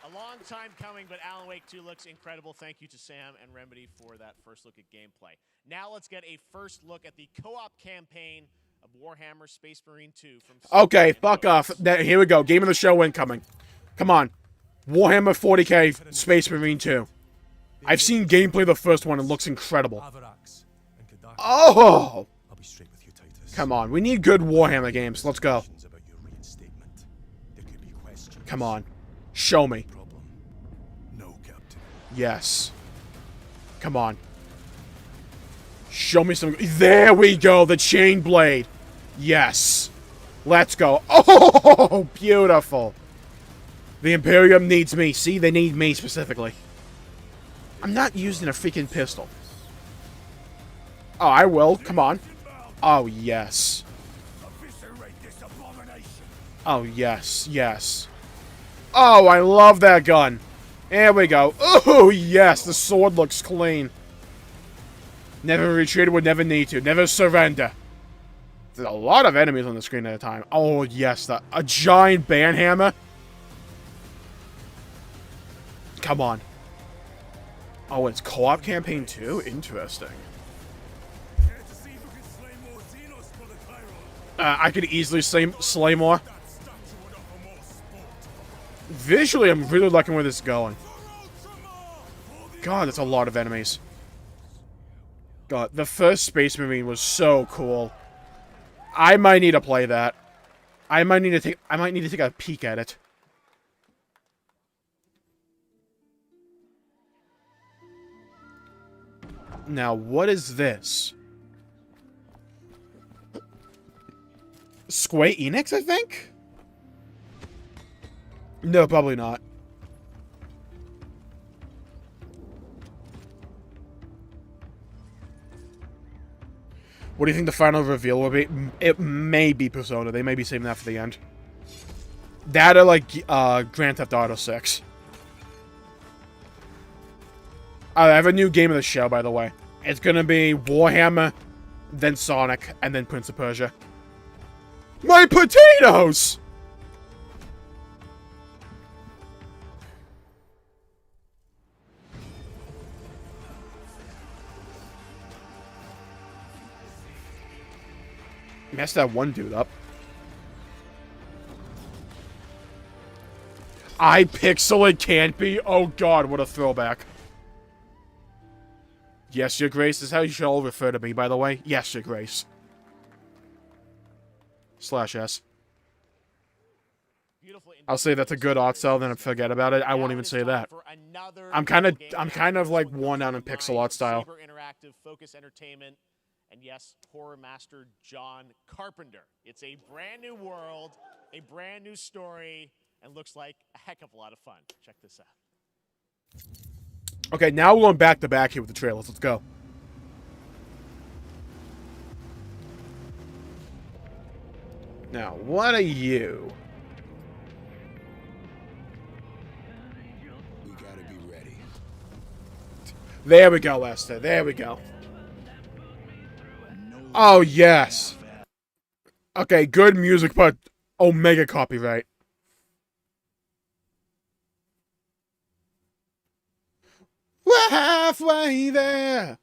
A long time coming, but Alan Wake 2 looks incredible. Thank you to Sam and Remedy for that first look at gameplay. Now let's get a first look at the co-op campaign of Warhammer Space Marine 2 from... Okay, fuck off. Here we go. Game of the show incoming. Come on. Warhammer 40k Space Marine 2. I've seen gameplay of the first one. It looks incredible. Oh! Come on. We need good Warhammer games. Let's go. Come on. Show me. Yes. Come on. Show me some... There we go! The chain blade! Yes. Let's go. Oh! Beautiful. The Imperium needs me. See? They need me specifically. I'm not using a freaking pistol. Oh, I will. Come on. Oh, yes. Oh, yes. Yes. Oh, I love that gun. There we go. Oh, yes. The sword looks clean. Never retreat, would never need to. Never surrender. There's a lot of enemies on the screen at a time. Oh, yes. A giant banhammer. Come on. Oh, it's co-op campaign too? Interesting. I could easily slay more. Visually, I'm really liking where this is going. God, that's a lot of enemies. God, the first Space Marine was so cool. I might need to play that. I might need to take a peek at it. Now, what is this? Square Enix, I think? No, probably not. What do you think the final reveal will be? It may be Persona. They may be saving that for the end. That or, like, Grand Theft Auto 6. I have a new game of the show, by the way. It's gonna be Warhammer, then Sonic, and then Prince of Persia. My potatoes! Messed that one dude up. iPixel can't be? Oh god, what a throwback. Yes, Your Grace is how you should all refer to me, by the way. Yes, Your Grace. /S. I'll say that's a good art style, then forget about it. I won't even say that. I'm kind of like worn out in pixel art style. Interactive Focus Entertainment, and yes, horror master John Carpenter. It's a brand new world, a brand new story, and looks like a heck of a lot of fun. Check this out. Okay, now we're going back to back here with the trailers. Let's go. Now, what are you? We gotta be ready. There we go, Lester. There we go. Oh, yes. Okay, good music, but Omega copyright. We're halfway there.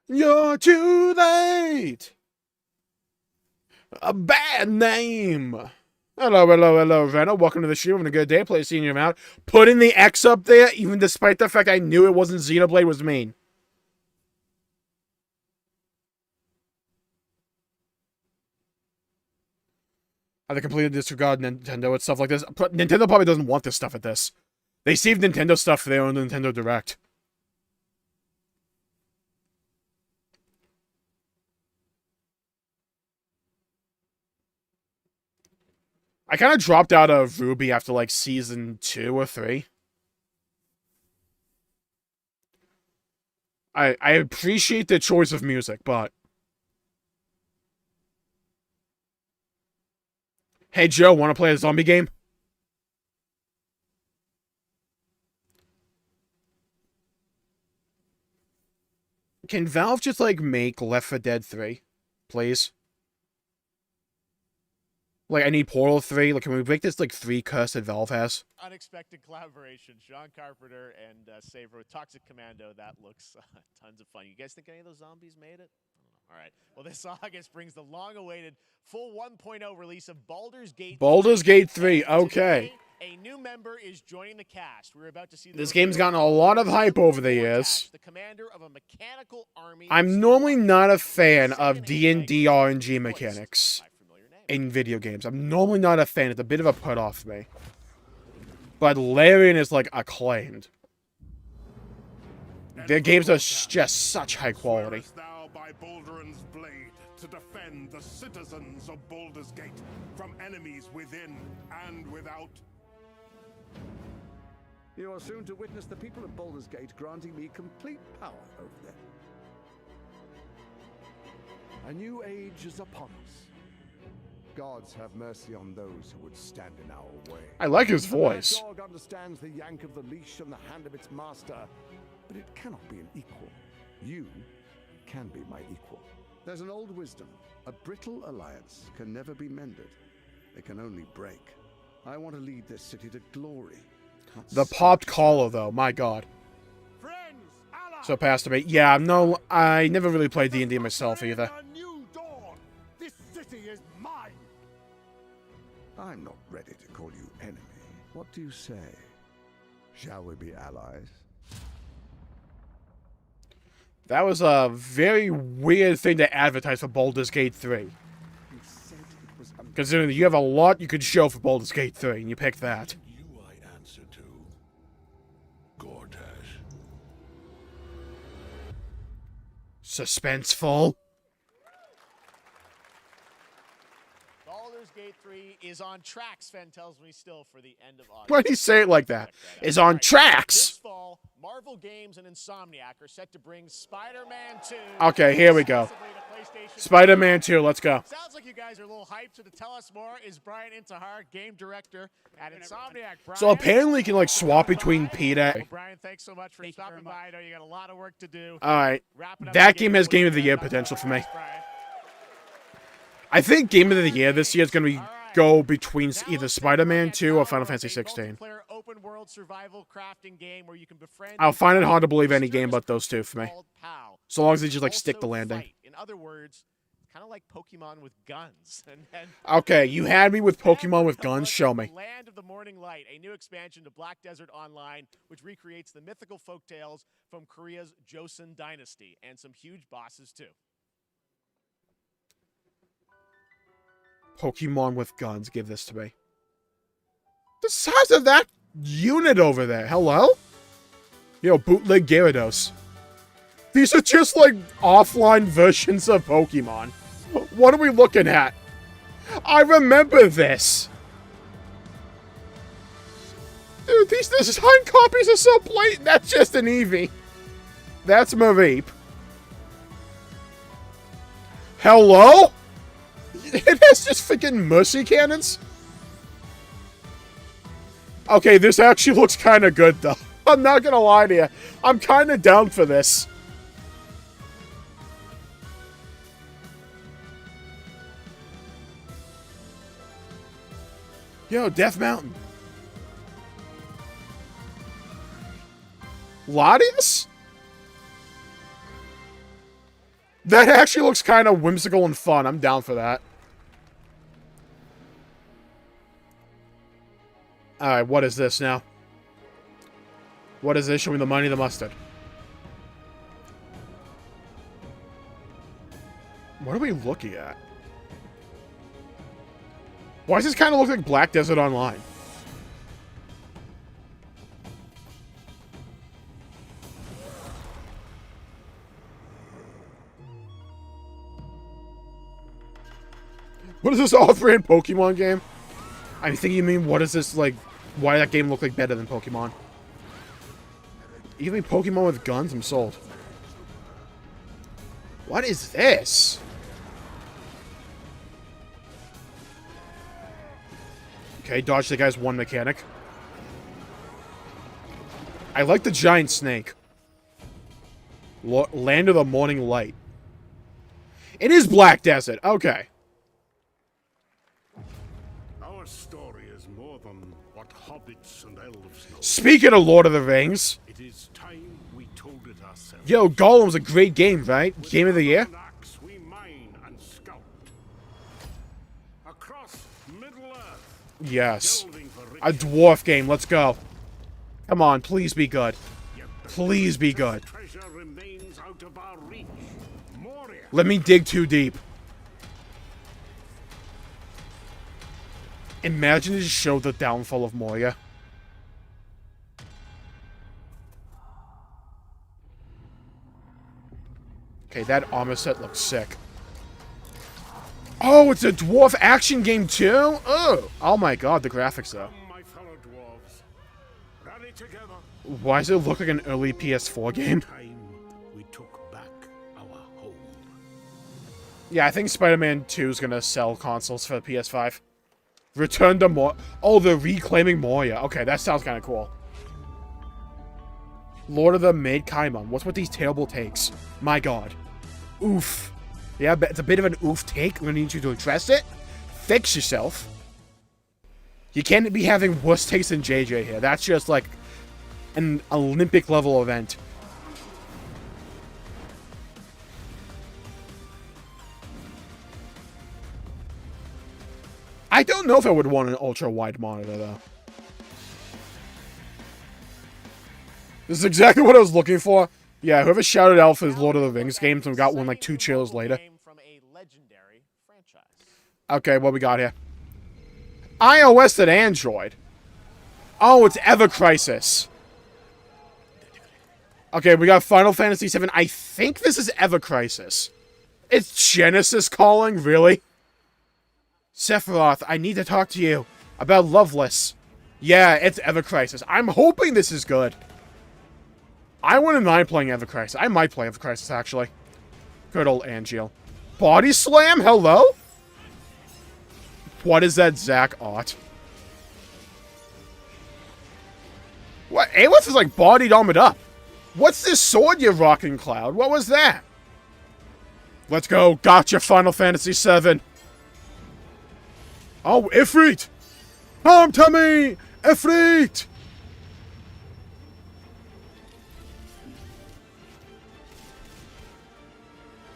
You're too late. A bad name. Hello, hello, hello, Renna. Welcome to the show. Having a good day. Play seeing you out. Putting the X up there, even despite the fact I knew it wasn't Xenoblade, was mean. Are they completely disregard Nintendo and stuff like this? Nintendo probably doesn't want this stuff at this. They saved Nintendo stuff for their own Nintendo Direct. I kind of dropped out of Ruby after, like, Season 2 or 3. I appreciate the choice of music, but... Hey Joe, want to play a zombie game? Can Valve just, like, make Left 4 Dead 3? Please? Like, I need Portal 3. Like, can we break this, like, 3 curse that Valve has? Unexpected collaboration. Sean Carpenter and Saver with Toxic Commando. That looks tons of fun. You guys think any of those zombies made it? All right. Well, this August brings the long-awaited full 1.0 release of Baldur's Gate 3. Baldur's Gate 3, okay. A new member is joining the cast. We're about to see This game's gotten a lot of hype over the years. the commander of a mechanical army. I'm normally not a fan of D&D RNG mechanics in video games. I'm normally not a fan. It's a bit of a put-off for me. But Larian is, like, acclaimed. Their games are just such high quality. Thou by Balduran's blade to defend the citizens of Baldur's Gate from enemies within and without. You are soon to witness the people of Baldur's Gate granting me complete power over them. A new age is upon us. Gods have mercy on those who would stand in our way. I like his voice. The dog understands the yank of the leash on the hand of its master, but it cannot be an equal. You can be my equal. There's an old wisdom. A brittle alliance can never be mended. It can only break. I want to lead this city to glory. The popped collar, though, my god. So past debate. Yeah, I never really played D&D myself either. This city is mine. I'm not ready to call you enemy. What do you say? Shall we be allies? That was a very weird thing to advertise for Baldur's Gate 3. Considering you have a lot you could show for Baldur's Gate 3, and you picked that. Suspenseful. Baldur's Gate 3 is on track, Sven tells me still, for the end of August. Why do you say it like that? Is on tracks. This fall, Marvel Games and Insomniac are set to bring Spider-Man 2. Okay, here we go. Spider-Man 2, let's go. Sounds like you guys are a little hyped, so to tell us more is Brian Intihar, game director at Insomniac. Brian, So apparently you can, like, swap between Peter. well, Brian, thanks so much for stopping by. I know you got a lot of work to do. Alright. That game has Game of the Year potential for me. I think Game of the Year this year is going to go between either Spider-Man 2 or Final Fantasy 16. Open world survival crafting game where you can befriend. I'll find it hard to believe any game but those two for me. So long as they just, like, stick the landing. In other words, kind of like Pokemon with guns. And Okay, you had me with Pokemon with guns. Show me. Land of the Morning Light, a new expansion to Black Desert Online, which recreates the mythical folktales from Korea's Joseon Dynasty, and some huge bosses too. Pokemon with guns. Give this to me. The size of that unit over there. Hello? Yo, bootleg Gyarados. These are just, like, offline versions of Pokemon. What are we looking at? I remember this. Dude, these design copies are so blatant. That's just an Eevee. That's Mareep. Hello? It has just freaking Mercy Cannons? Okay, this actually looks kind of good, though. I'm not gonna lie to you. I'm kind of down for this. Yo, Death Mountain. Latias? That actually looks kind of whimsical and fun. I'm down for that. Alright, what is this now? What is this? Show me the money, the mustard. What are we looking at? Why does this kind of look like Black Desert Online? What is this off-brand Pokemon game? I think you mean, what is this, like, why does that game look like better than Pokemon? Even Pokemon with guns, I'm sold. What is this? Okay, dodge the guy's one mechanic. I like the giant snake. Land of the Morning Light. It is Black Desert. Okay. Our story is more than what hobbits and elves know. Speaking of Lord of the Rings. It is time we told it ourselves. Yo, Gollum's a great game, right? Game of the year? Axe we mine and scout. Across Middle-earth. Yes. A dwarf game. Let's go. Come on, please be good. Please be good. Treasure remains out of our reach. Moria. Let me dig too deep. Imagine to show the downfall of Moria. Okay, that armor set looks sick. Oh, it's a dwarf action game too? Oh my god, the graphics though. My fellow dwarves. Rally together. Why does it look like an early PS4 game? We took back our home. Yeah, I think Spider-Man 2 is gonna sell consoles for the PS5. Return to Moria. Oh, they're reclaiming Moria. Okay, that sounds kind of cool. Lord of the Maid-Kaimon. What's with these terrible takes? My god. Oof. Yeah, but it's a bit of an oof take. We're gonna need you to address it. Fix yourself. You can't be having worse takes than JJ here. That's just like an Olympic level event. I don't know if I would want an ultra-wide monitor, though. This is exactly what I was looking for. Yeah, whoever shouted out for his Lord of the Rings games and got one like 2 chairs later. Okay, what we got here? iOS and Android. Oh, it's Ever Crisis. Okay, we got Final Fantasy VII. I think this is Ever Crisis. It's Genesis calling? Really? Sephiroth, I need to talk to you about Loveless. Yeah, it's Ever Crisis. I'm hoping this is good. I wouldn't mind playing Ever Crisis. I might play Ever Crisis, actually. Good old Angeal. Body Slam? Hello? What is that, Zach Ott? What? Aelith is like bodied armored up. What's this sword you're rocking, Cloud? What was that? Let's go. Gotcha, Final Fantasy VII. Oh, Ifrit! Come to me! Ifrit!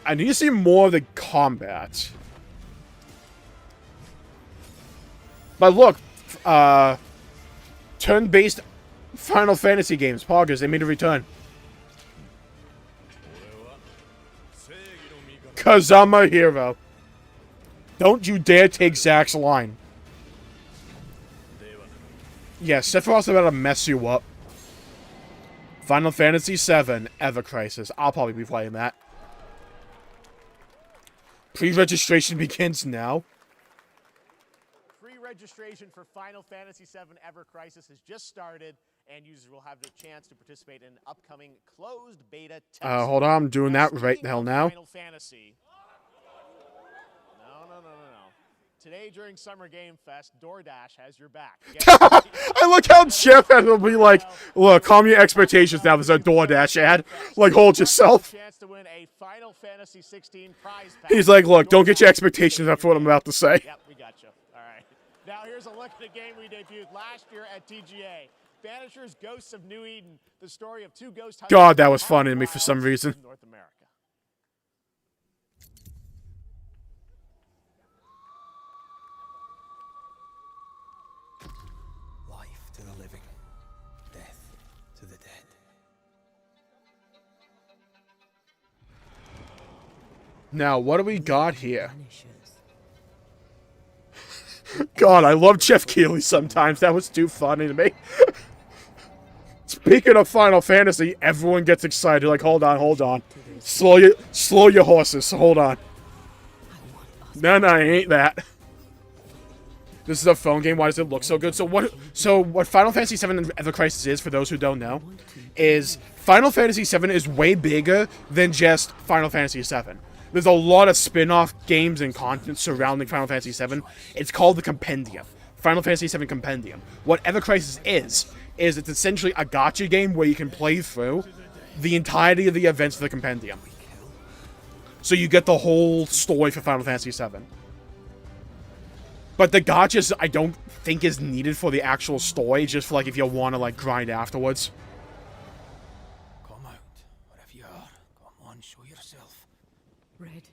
I need to see more of the combat. But look, turn-based Final Fantasy games, Poggers, they made a return. 'Cause I'm a hero. Don't you dare take Zach's line. Yeah, Sephiroth's about to mess you up. Final Fantasy VII, Ever Crisis. I'll probably be playing that. Pre-registration begins now. Pre-registration for Final Fantasy VII Ever Crisis has just started, and users will have the chance to participate in upcoming closed beta tests. Hold on, I'm doing that right the hell now. Final Fantasy. No. Today during Summer Game Fest, DoorDash has your back. I look how Jeff will be like, look, calm your expectations now. There's a DoorDash ad. Like, hold yourself. Chance to win a Final Fantasy 16 prize pack. He's like, look, don't get your expectations up for what I'm about to say. Yep, we got you. All right. Now here's a look at a game we debuted last year at TGA. Banishers Ghosts of New Eden, the story of two ghost hunters. God, that was funny to me for some reason. North America. Life to the living, death to the dead. Now, what do we got here? God, I love Jeff Keighley sometimes. That was too funny to me. Speaking of Final Fantasy, everyone gets excited. Like, hold on. Slow your horses. Hold on. No, I ain't that. This is a phone game. Why does it look so good? So what Final Fantasy VII Ever Crisis is, for those who don't know, is Final Fantasy VII is way bigger than just Final Fantasy VII. There's a lot of spin-off games and content surrounding Final Fantasy VII. It's called the Compendium. Final Fantasy VII Compendium. What Ever Crisis is it's essentially a gacha game where you can play through the entirety of the events of the Compendium. So you get the whole story for Final Fantasy VII. But the gachas, I don't think is needed for the actual story, just for, like, if you want to, like, grind afterwards. Come out, wherever you are. Come on, show yourself. Red.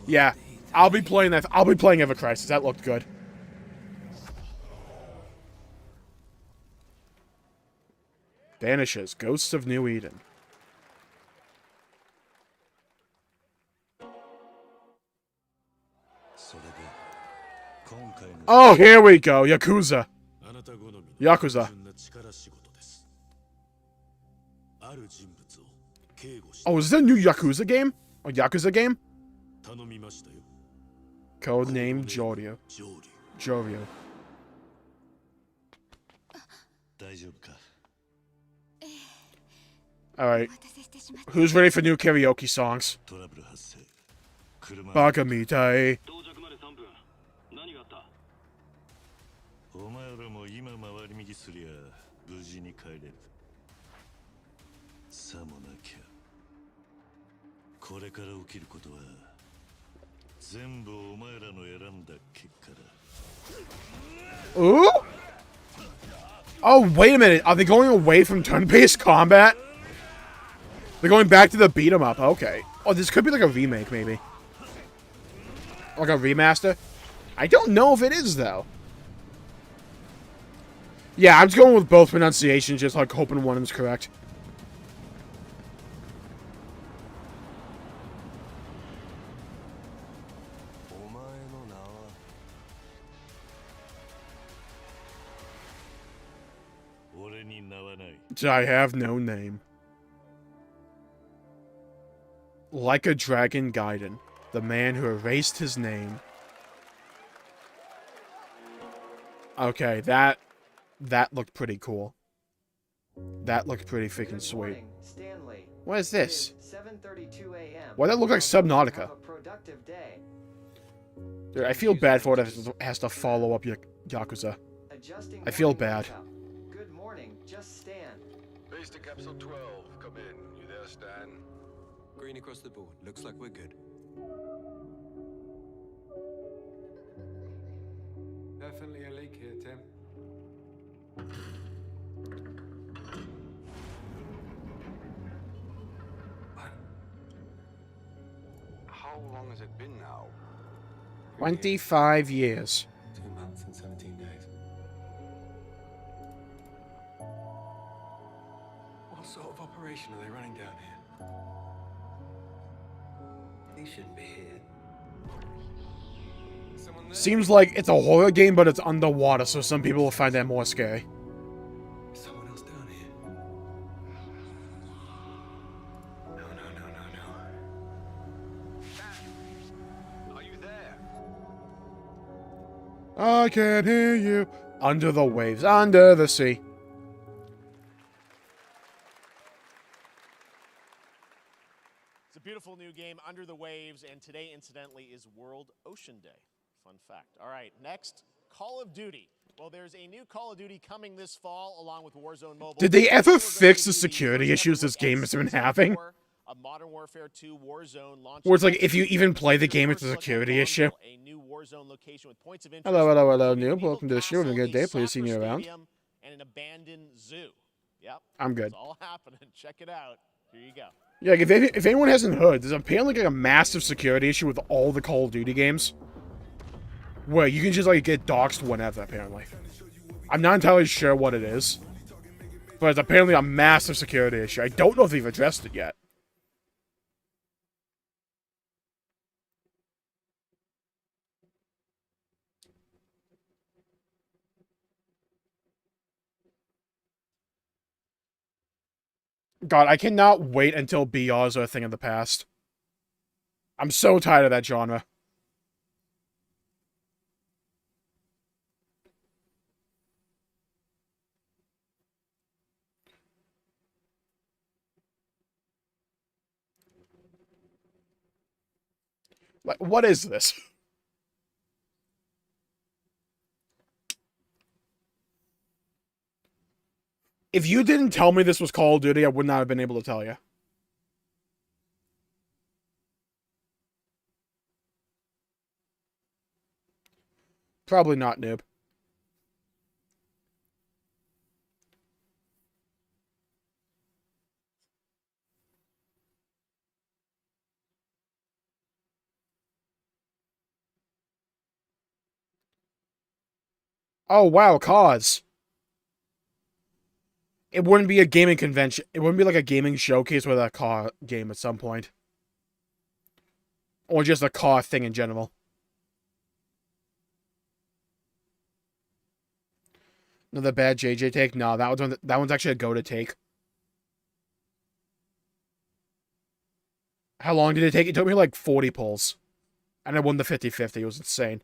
Yeah, I'll be playing that. I'll be playing Ever Crisis. That looked good. Vanishes. Ghosts of New Eden. Oh, here we go. Yakuza. Yakuza. Oh, is this a new Yakuza game? A Yakuza game? Codename Jorio. Jorio. Alright. Who's ready for new karaoke songs? Bakamitai. お前らも今回り道すりゃ無事に帰れる。さもなきゃこれから起きることは全部お前らの選んだ結果だ。 Ooh? Oh, wait a minute. Are they going away from turn-based combat? They're going back to the beat 'em up. Okay. Oh, this could be like a remake, maybe. Like a remaster? I don't know if it is, though. Yeah, I'm just going with both pronunciations, just like hoping one of them's correct. I have no name. Like a Dragon Gaiden, the man who erased his name. Okay, that looked pretty cool. That looked pretty freaking sweet. What is this? Why does that look like Subnautica? Dude, I feel bad for it has to follow up Yakuza. I feel bad. Good morning, just Stan. Base to Capsule 12, come in. You there, Stan? Green across the board. Looks like we're good. Definitely a leak here, Tim. How long has it been now? 25 years. 2 months and 17 days. What sort of operation are they running down here? He shouldn't be here. Someone there? Seems like it's a horror game, but it's underwater, so some people will find that more scary. Someone else down here. No. Are you there? I can hear you. Under the waves, under the sea. It's a beautiful new game, Under the Waves, and today, incidentally, is World Ocean Day. Fun fact. All right, next, Call of Duty. Well, there's a new Call of Duty coming this fall, along with Warzone Mobile. Did they ever fix the security issues this game has been having? A Modern Warfare 2 Warzone launch. Where it's like, if you even play the game, it's a security issue. A new Warzone location with points of interest. Hello, Noob. Welcome to the show. Having a good day. Please see you around. And an abandoned zoo. Yep. I'm good. It's all happening. Check it out. Here you go. Yeah, if anyone hasn't heard, there's apparently like a massive security issue with all the Call of Duty games. Where you can just like get doxxed whenever, apparently. I'm not entirely sure what it is. But it's apparently a massive security issue. I don't know if they've addressed it yet. God, I cannot wait until BRs are a thing of the past. I'm so tired of that genre. Like, what is this? If you didn't tell me this was Call of Duty, I would not have been able to tell you. Probably not, noob. Oh, wow, cause. It wouldn't be a gaming convention. It wouldn't be like a gaming showcase with a car game at some point. Or just a car thing in general. Another bad JJ take? No, that one's actually a go to take. How long did it take? It took me like 40 pulls. And I won the 50-50. It was insane.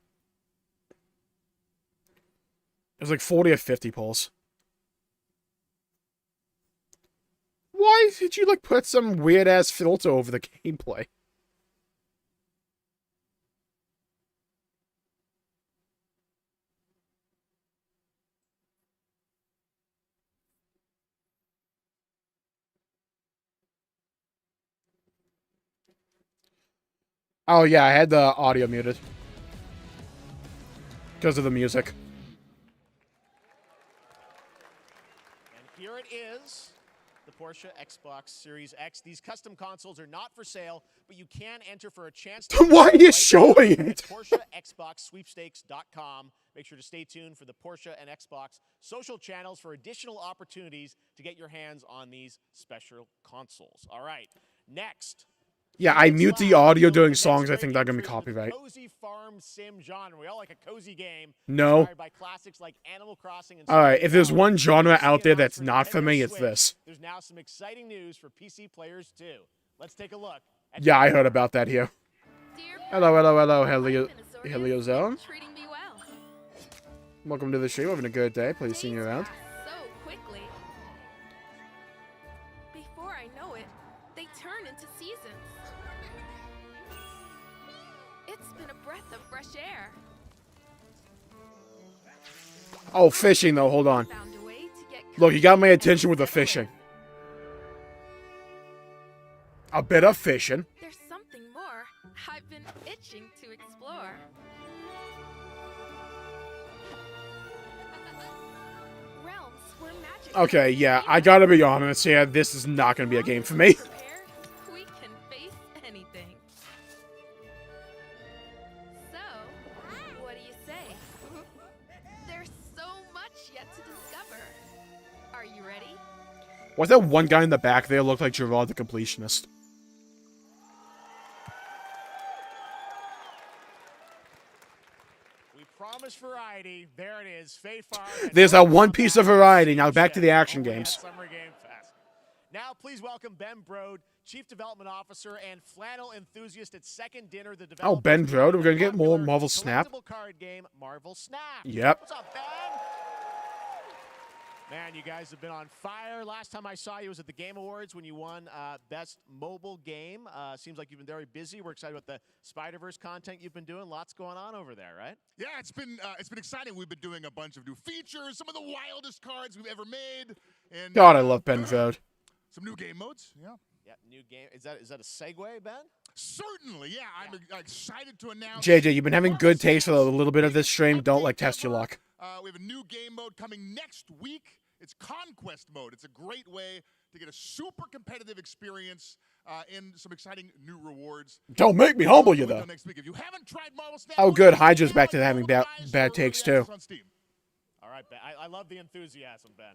It was like 40 or 50 pulls. Why did you, like, put some weird-ass filter over the gameplay? Oh, yeah, I had the audio muted. Because of the music. And here it is, the Porsche Xbox Series X. These custom consoles are not for sale, but you can enter for a chance to Why are you showing it? PorscheXboxSweepstakes.com. Make sure to stay tuned for the Porsche and Xbox social channels for additional opportunities to get your hands on these special consoles. All right, next. Yeah, I mute the audio during songs. I think that's gonna be copyright. Cozy farm sim genre. We all like a cozy game. No. Inspired by classics like Animal Crossing and Alright, if there's one genre out there that's not for me, it's this. There's now some exciting news for PC players too. Let's take a look. Yeah, I heard about that here. Hello, Heliozone. Welcome to the stream. Having a good day. Please see you around. So quickly. Before I know it, they turn into seasons. It's been a breath of fresh air. Oh, fishing though. Hold on. Look, you got my attention with the fishing. A bit of fishing. There's something more I've been itching to explore. Realms where magic. Okay, yeah, I gotta be honest here. This is not gonna be a game for me. We can face anything. So, what do you say? There's so much yet to discover. Are you ready? Why's that one guy in the back there look like Gerard the Completionist? Promised variety. There it is. Fae Farm. There's that one piece of variety. Now back to the action games. Summer Game Fest. Now please welcome Ben Brode, Chief Development Officer and flannel enthusiast at Second Dinner. The Oh, Ben Brode. We're gonna get more Marvel Snap. Card game, Marvel Snap. Yep. What's up, Ben? Man, you guys have been on fire. Last time I saw you was at the Game Awards when you won Best Mobile Game. Seems like you've been very busy. We're excited about the Spider-Verse content you've been doing. Lots going on over there, right? Yeah, it's been exciting. We've been doing a bunch of new features, some of the wildest cards we've ever made. And God, I love Ben Brode. Some new game modes. Yeah. Yeah, new game. Is that a segue, Ben? Certainly, yeah. I'm excited to announce. JJ, you've been having good taste for a little bit of this stream. Don't test your luck. We have a new game mode coming next week. It's Conquest mode. It's a great way to get a super competitive experience and some exciting new rewards. Don't make me humble you, though. Next week. If you haven't tried Marvel Snap, Oh, good. Hydra's back to having bad takes, too. All right, Ben. I love the enthusiasm, Ben.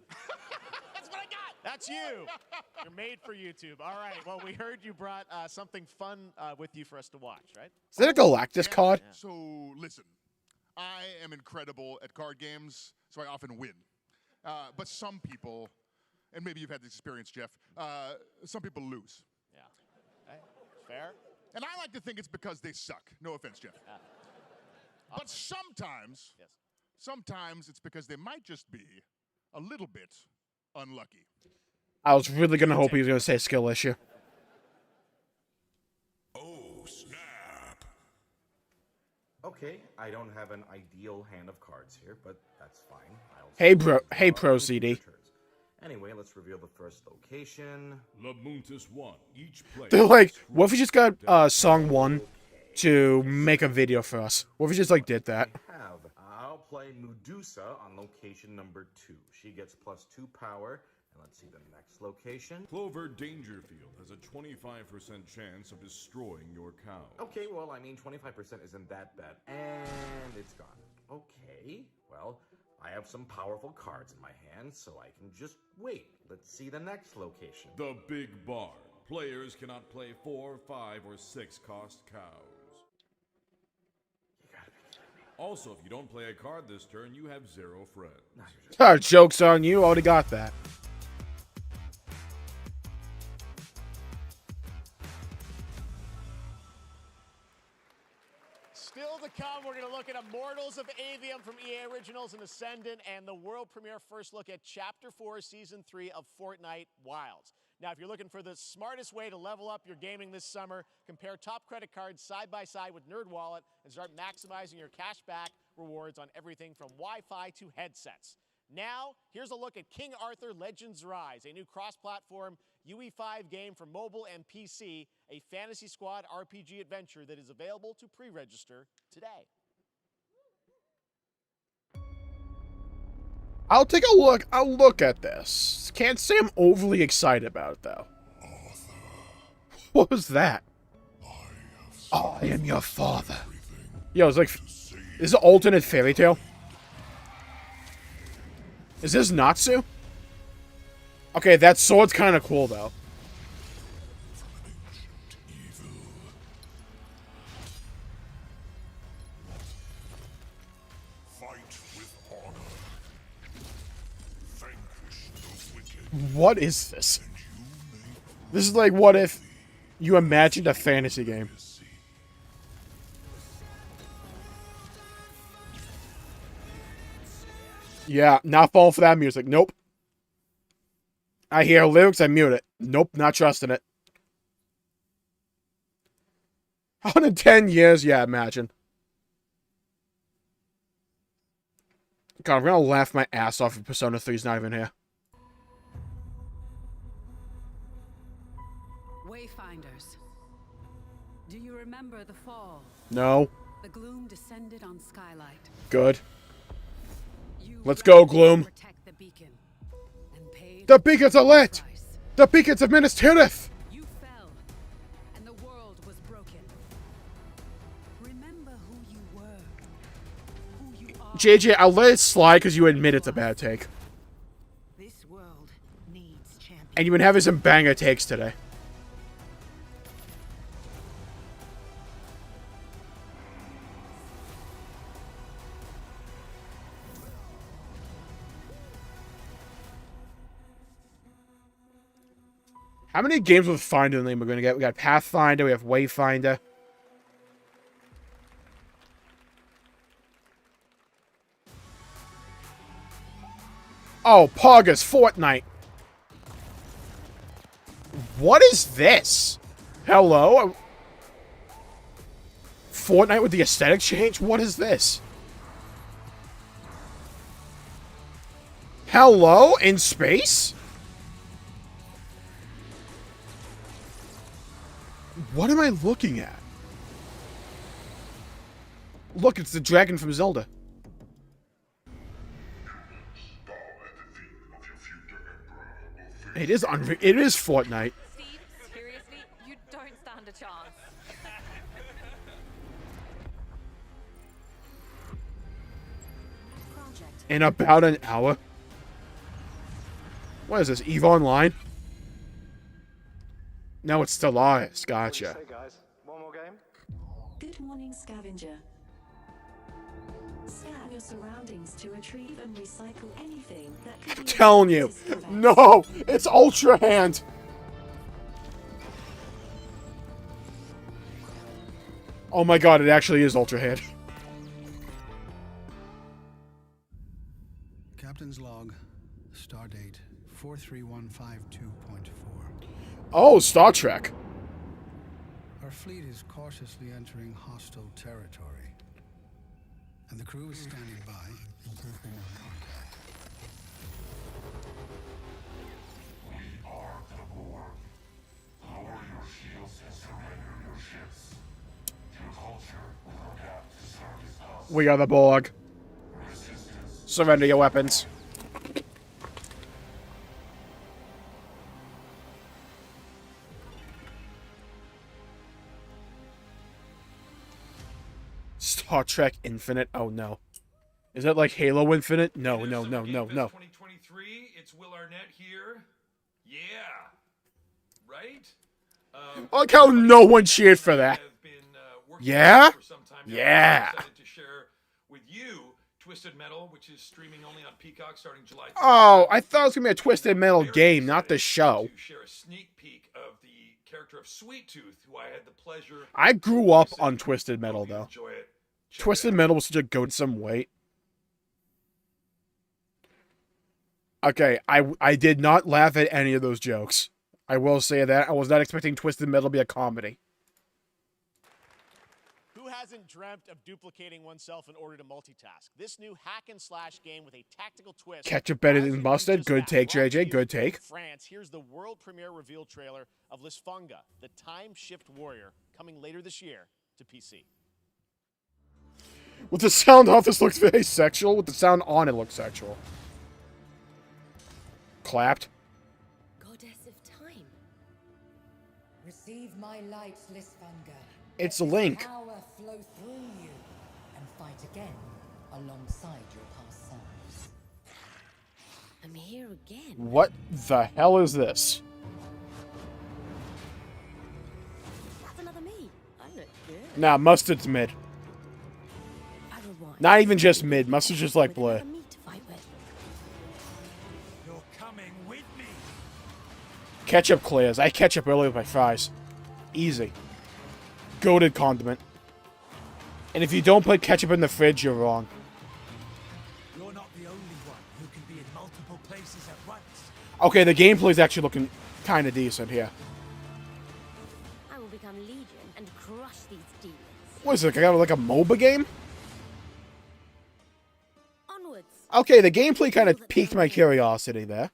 That's what I got. That's you. You're made for YouTube. All right. Well, we heard you brought something fun with you for us to watch, right? Is that a Galactus card? Yeah. So, listen. I am incredible at card games, so I often win. But some people, and maybe you've had this experience, Jeff, some people lose. Yeah. Okay. Fair. And I like to think it's because they suck. No offense, Jeff. But sometimes, sometimes it's because they might just be a little bit unlucky. I was really going to hope he was going to say skill issue. Oh, snap. Okay, I don't have an ideal hand of cards here, but that's fine. Hey, Pro CD. Anyway, let's reveal the first location. Lamuntis 1. Each player. They're like, what if we just got song 1 to make a video for us? What if we just like did that? I'll play Medusa on location number 2. She gets +2 power. And let's see the next location. Clover Dangerfield has a 25% chance of destroying your cow. Okay, well, I mean, 25% isn't that bad. And it's gone. Okay, well, I have some powerful cards in my hand, so I can just wait. Let's see the next location. The Big Barn. Players cannot play 4, 5, or 6 cost cows. You gotta be kidding me. Also, if you don't play a card this turn, you have 0 friends. Joke's on you, already got that. Still to come, we're going to look at Immortals of Avium from EA Originals and Ascendant, and the world premiere first look at Chapter 4, Season 3 of Fortnite Wilds. Now, if you're looking for the smartest way to level up your gaming this summer, compare top credit cards side by side with NerdWallet and start maximizing your cashback rewards on everything from Wi-Fi to headsets. Now, here's a look at King Arthur Legends Rise, a new cross-platform UE5 game for mobile and PC, a Fantasy Squad RPG adventure that is available to pre-register today. I'll take a look. I'll look at this. Can't say I'm overly excited about it, though. What was that? I am your father. Yo, it's like... Is it alternate fairy tale? Is this Natsu? Okay, that sword's kind of cool, though. What is this? This is like what if you imagined a fantasy game. Yeah, not falling for that music. Nope. I hear lyrics, I mute it. Nope, not trusting it. 110 years? Yeah, imagine. God, I'm gonna laugh my ass off if Persona 3's not even here. Wayfinders. Do you remember the fall? No. The gloom descended on Skylight. Good. Let's go, Gloom. The beacons are lit! The beacons of Minas Tirith! You fell, and the world was broken. Remember who you were. Who you are. JJ, I'll let it slide because you admit it's a bad take. This world needs champions. And you've been having some banger takes today. How many games with Finder in the name we're going to get? We got Pathfinder, we have Wayfinder. Oh, Poggers, Fortnite. What is this? Hello? Fortnite with the aesthetic change? What is this? Hello? In space? What am I looking at? Look, it's the dragon from Zelda. It is It is Fortnite. Steve, seriously, you don't stand a chance. In about an hour. What is this, EVE Online? No, it's Stellaris. Gotcha. Hey guys, one more game? Good morning, Scavenger. Scan your surroundings to retrieve and recycle anything that could be I'm telling you. No! It's Ultra Hand! Oh my god, it actually is Ultra Hand. Captain's log. Stardate 43152.4. Oh, Star Trek. Our fleet is cautiously entering hostile territory, and the crew is standing by in case they want contact. We are the Borg. Surrender your weapons. Star Trek Infinite? Oh no. Is that like Halo Infinite? No, no, no, no, no. 2023, it's Will Arnett here. Yeah. Right? Look how no one cheered for that. Yeah? Yeah. To share with you Twisted Metal, which is streaming only on Peacock starting July 27th. Oh, I thought it was going to be a Twisted Metal game, not the show. To share a sneak peek of the character of Sweet Tooth, who I had the pleasure. I grew up on Twisted Metal, though. Enjoy it. Twisted Metal was such a goat some weight. Okay, I did not laugh at any of those jokes. I will say that. I was not expecting Twisted Metal to be a comedy. Who hasn't dreamt of duplicating oneself in order to multitask? This new hack and slash game with a tactical twist. Ketchup better than mustard. Good take, JJ. Good take. France, here's the world premiere reveal trailer of Lisfunga, the time shift warrior, coming later this year to PC. With the sound off, this looks very sexual. With the sound on, it looks sexual. Clapped. Goddess of time. Receive my light, Lisfunga. It's Link. Power flow through you and fight again alongside your past selves. I'm here again. What the hell is this? That's another me. I look good. Nah, mustard's mid. Not even just mid. Mustard's just like bleh. Ketchup clears. I ketchup early with my fries. Easy. Goated condiment. And if you don't put ketchup in the fridge, you're wrong. You're not the only one who can be in multiple places at once. Okay, the gameplay's actually looking kind of decent here. I will become Legion and crush these demons. What is it? Like a MOBA game? Onwards. Okay, the gameplay kind of piqued my curiosity there.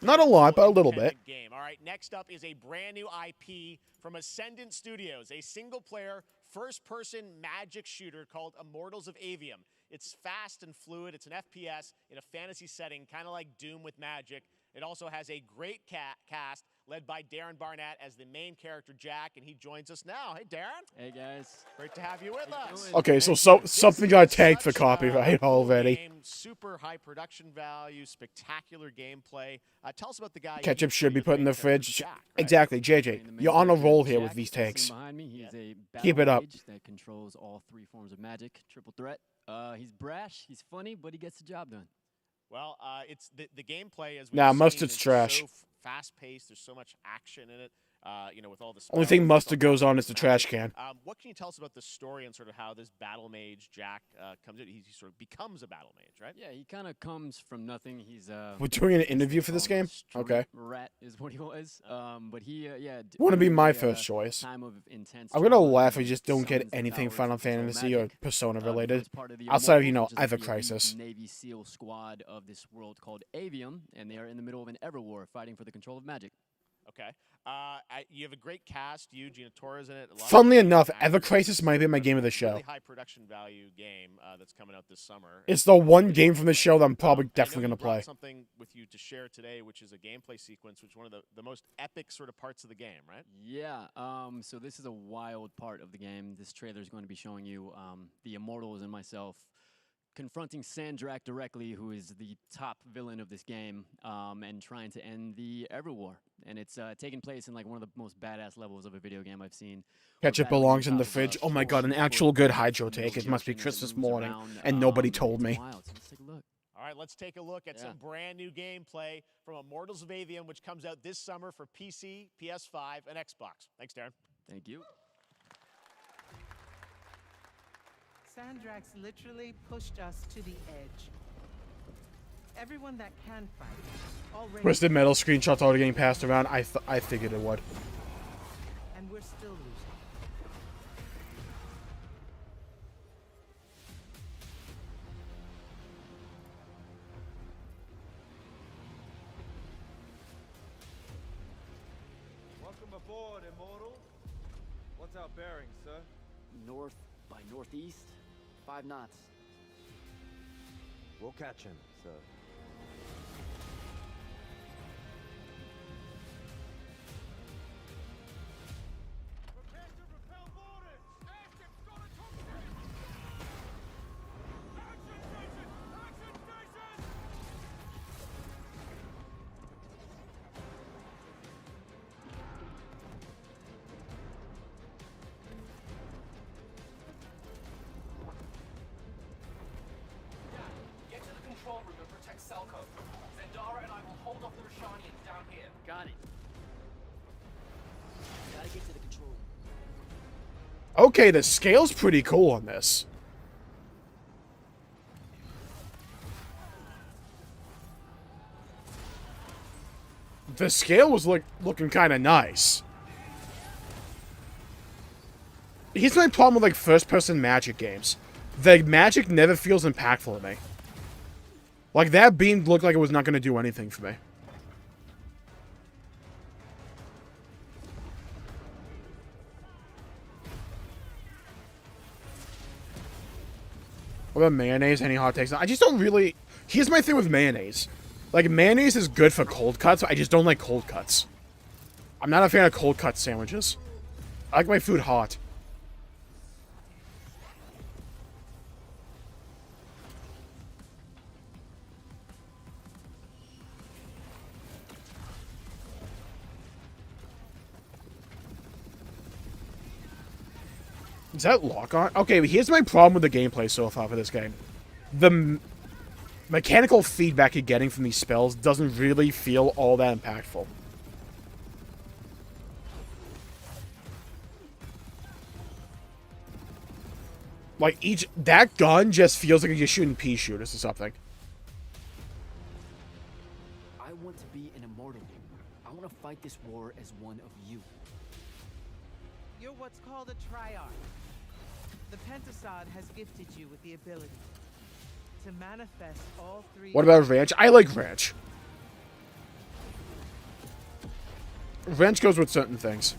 Not a lot, but a little bit. Game. All right, next up is a brand new IP from Ascendant Studios, a single-player, first-person magic shooter called Immortals of Avium. It's fast and fluid. It's an FPS in a fantasy setting, kind of like Doom with magic. It also has a great cast led by Darren Barnett as the main character, Jack, and he joins us now. Hey, Darren. Hey, guys. Great to have you with us. Okay, so something got tagged for copyright already. Game, super high production value, spectacular gameplay. Tell us about the guy. Ketchup should be put in the fridge. Jack, right? Exactly, JJ. You're on a roll here with these takes. Behind me, he's a keep it up. That controls all three forms of magic. Triple threat. He's brash. He's funny, but he gets the job done. Well, it's the gameplay as nah, mustard's trash. So fast-paced. There's so much action in it. You know, with all the only thing mustard goes on is the trash can. What can you tell us about the story and sort of how this battle mage Jack comes in? He sort of becomes a battle mage, right? Yeah, he kind of comes from nothing. He's we're doing an interview for this game. Okay. Rat is what he was. But he yeah. Want to be my first choice. Time of intense I'm gonna laugh if we just don't get anything Final Fantasy or Persona related. Outside of, you know, Ever Crisis. Navy SEAL squad of this world called Avium, and they are in the middle of an ever war fighting for the control of magic. Okay. You have a great cast. You, Gina Torres in it. Funnily enough, Ever Crisis might be my game of the show. Really high production value game that's coming out this summer. It's the one game from the show that I'm probably definitely going to play. Something with you to share today, which is a gameplay sequence, which is one of the most epic sort of parts of the game, right? Yeah. So this is a wild part of the game. This trailer is going to be showing you the Immortals and myself confronting Sandrak directly, who is the top villain of this game, and trying to end the Everwar. And it's taking place in like one of the most badass levels of a video game I've seen. Ketchup belongs in the fridge. Oh my god, an actual good hydro take. It must be Christmas morning, and nobody told me. Let's take a look. All right, let's take a look at some brand new gameplay from Immortals of Avium, which comes out this summer for PC, PS5, and Xbox. Thanks, Darren. Thank you. Sandrax literally pushed us to the edge. Everyone that can fight already. Twisted Metal screenshots already getting passed around. I figured it would. And we're still losing. aboard, Immortal. What's our bearing, sir? North by northeast, 5 knots. We'll catch him, sir. Get to the control room and protect Selko. Zendara and I will hold off the Rashanians down here. Got it. Gotta get to the control room. Okay, the scale's pretty cool on this. The scale was looking kind of nice. Here's my problem with like first-person Magic games. The magic never feels impactful to me. Like that beam looked like it was not going to do anything for me. What about mayonnaise? Any hot takes? I just don't really... Here's my thing with mayonnaise. Like, mayonnaise is good for cold cuts, but I just don't like cold cuts. I'm not a fan of cold cut sandwiches. I like my food hot. Is that lock on? Okay, but here's my problem with the gameplay so far for this game. The mechanical feedback you're getting from these spells doesn't really feel all that impactful. Like, that gun just feels like you're shooting pea shooters or something. I want to be an immortal. I want to fight this war as one of you. You're what's called a triarch. The Pentasod has gifted you with the ability to manifest all three. What about Ranch? I like Ranch. Ranch goes with certain things.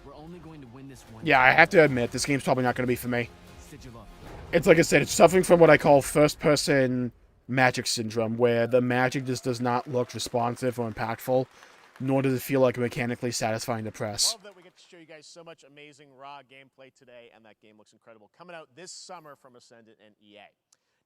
We're only going to win this one. Yeah, I have to admit, this game's probably not going to be for me. Sigil up. It's like I said, it's suffering from what I call first-person magic syndrome, where the magic just does not look responsive or impactful, nor does it feel like mechanically satisfying to press. Love that we get to show you guys so much amazing raw gameplay today, and that game looks incredible. Coming out this summer from Ascendant and EA.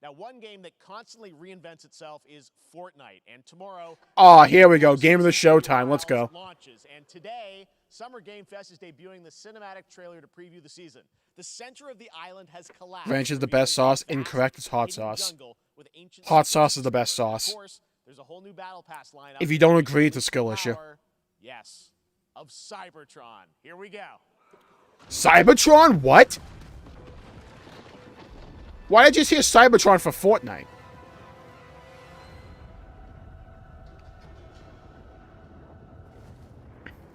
Now, one game that constantly reinvents itself is Fortnite, and tomorrow... Oh, here we go. Game of the show time. Let's go. Launches, and today, Summer Game Fest is debuting the cinematic trailer to preview the season. The center of the island has collapsed. Ranch is the best sauce. Incorrect, it's hot sauce. Hot sauce is the best sauce. Of course, there's a whole new battle pass lineup. If you don't agree, it's a skill issue. Yes, of Cybertron. Here we go. Cybertron? What? Why did I just hear Cybertron for Fortnite?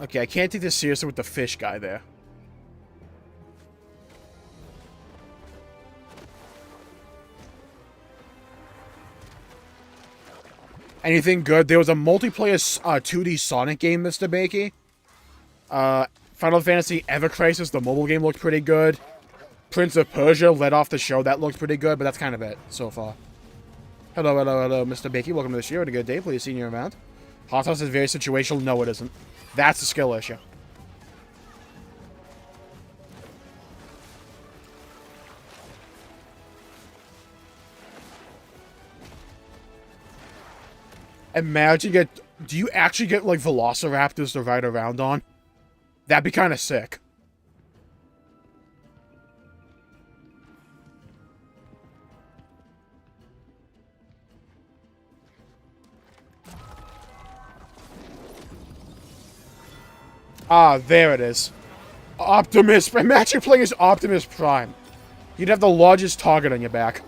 Okay, I can't take this seriously with the fish guy there. Anything good? There was a multiplayer 2D Sonic game, Mr. Bakey. Final Fantasy Ever Crisis, the mobile game, looked pretty good. Prince of Persia led off the show. That looked pretty good, but that's kind of it so far. Hello, Mr. Bakey. Welcome to the show. Had a good day. Please see you around. Hot sauce is very situational. No, it isn't. That's a skill issue. Imagine do you actually get, like, velociraptors to ride around on? That'd be kind of sick. Ah, there it is. Optimus. Imagine playing as Optimus Prime. You'd have the largest target on your back.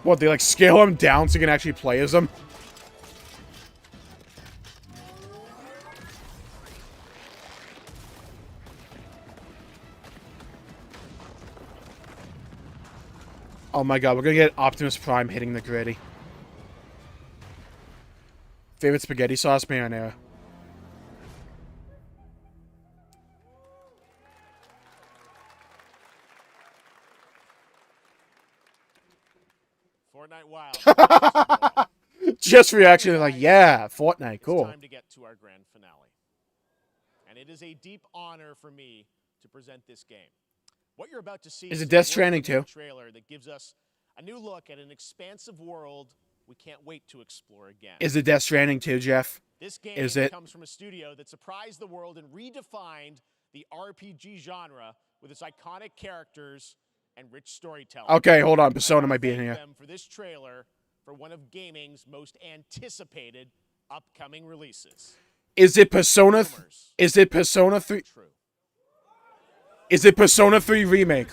What, they like scale him down so you can actually play as him? Oh my god, we're gonna get Optimus Prime hitting the gritty. Favorite spaghetti sauce marinara. Fortnite Wild. Just reaction, like, yeah, Fortnite, cool. It's time to get to our grand finale. And it is a deep honor for me to present this game. What you're about to see Is it Death a Stranding too? trailer that gives us a new look at an expansive world we can't wait to explore again. Is it Death Stranding too, Jeff? This game Is it? comes from a studio that surprised the world and redefined the RPG genre with its iconic characters and rich storytelling. Okay, hold on. Persona might be in here. Them for this trailer for one of gaming's most anticipated upcoming releases. Is it Persona? Is it Persona 3? Is it Persona 3 remake?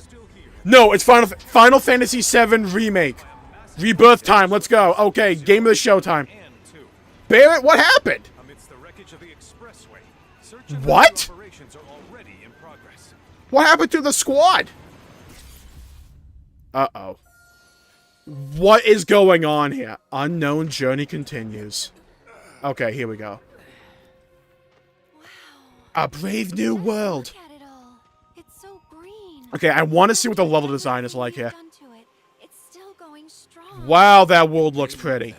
No, it's Final Fantasy 7 remake. Rebirth time. Let's go. Okay, game of the show time. Barrett, what happened? What? What happened to the squad? Uh-oh. What is going on here? Unknown journey continues. Okay, here we go. A brave new world. It's so green. Okay, I want to see what the level design is like here. It's still going strong. Wow, that world looks pretty.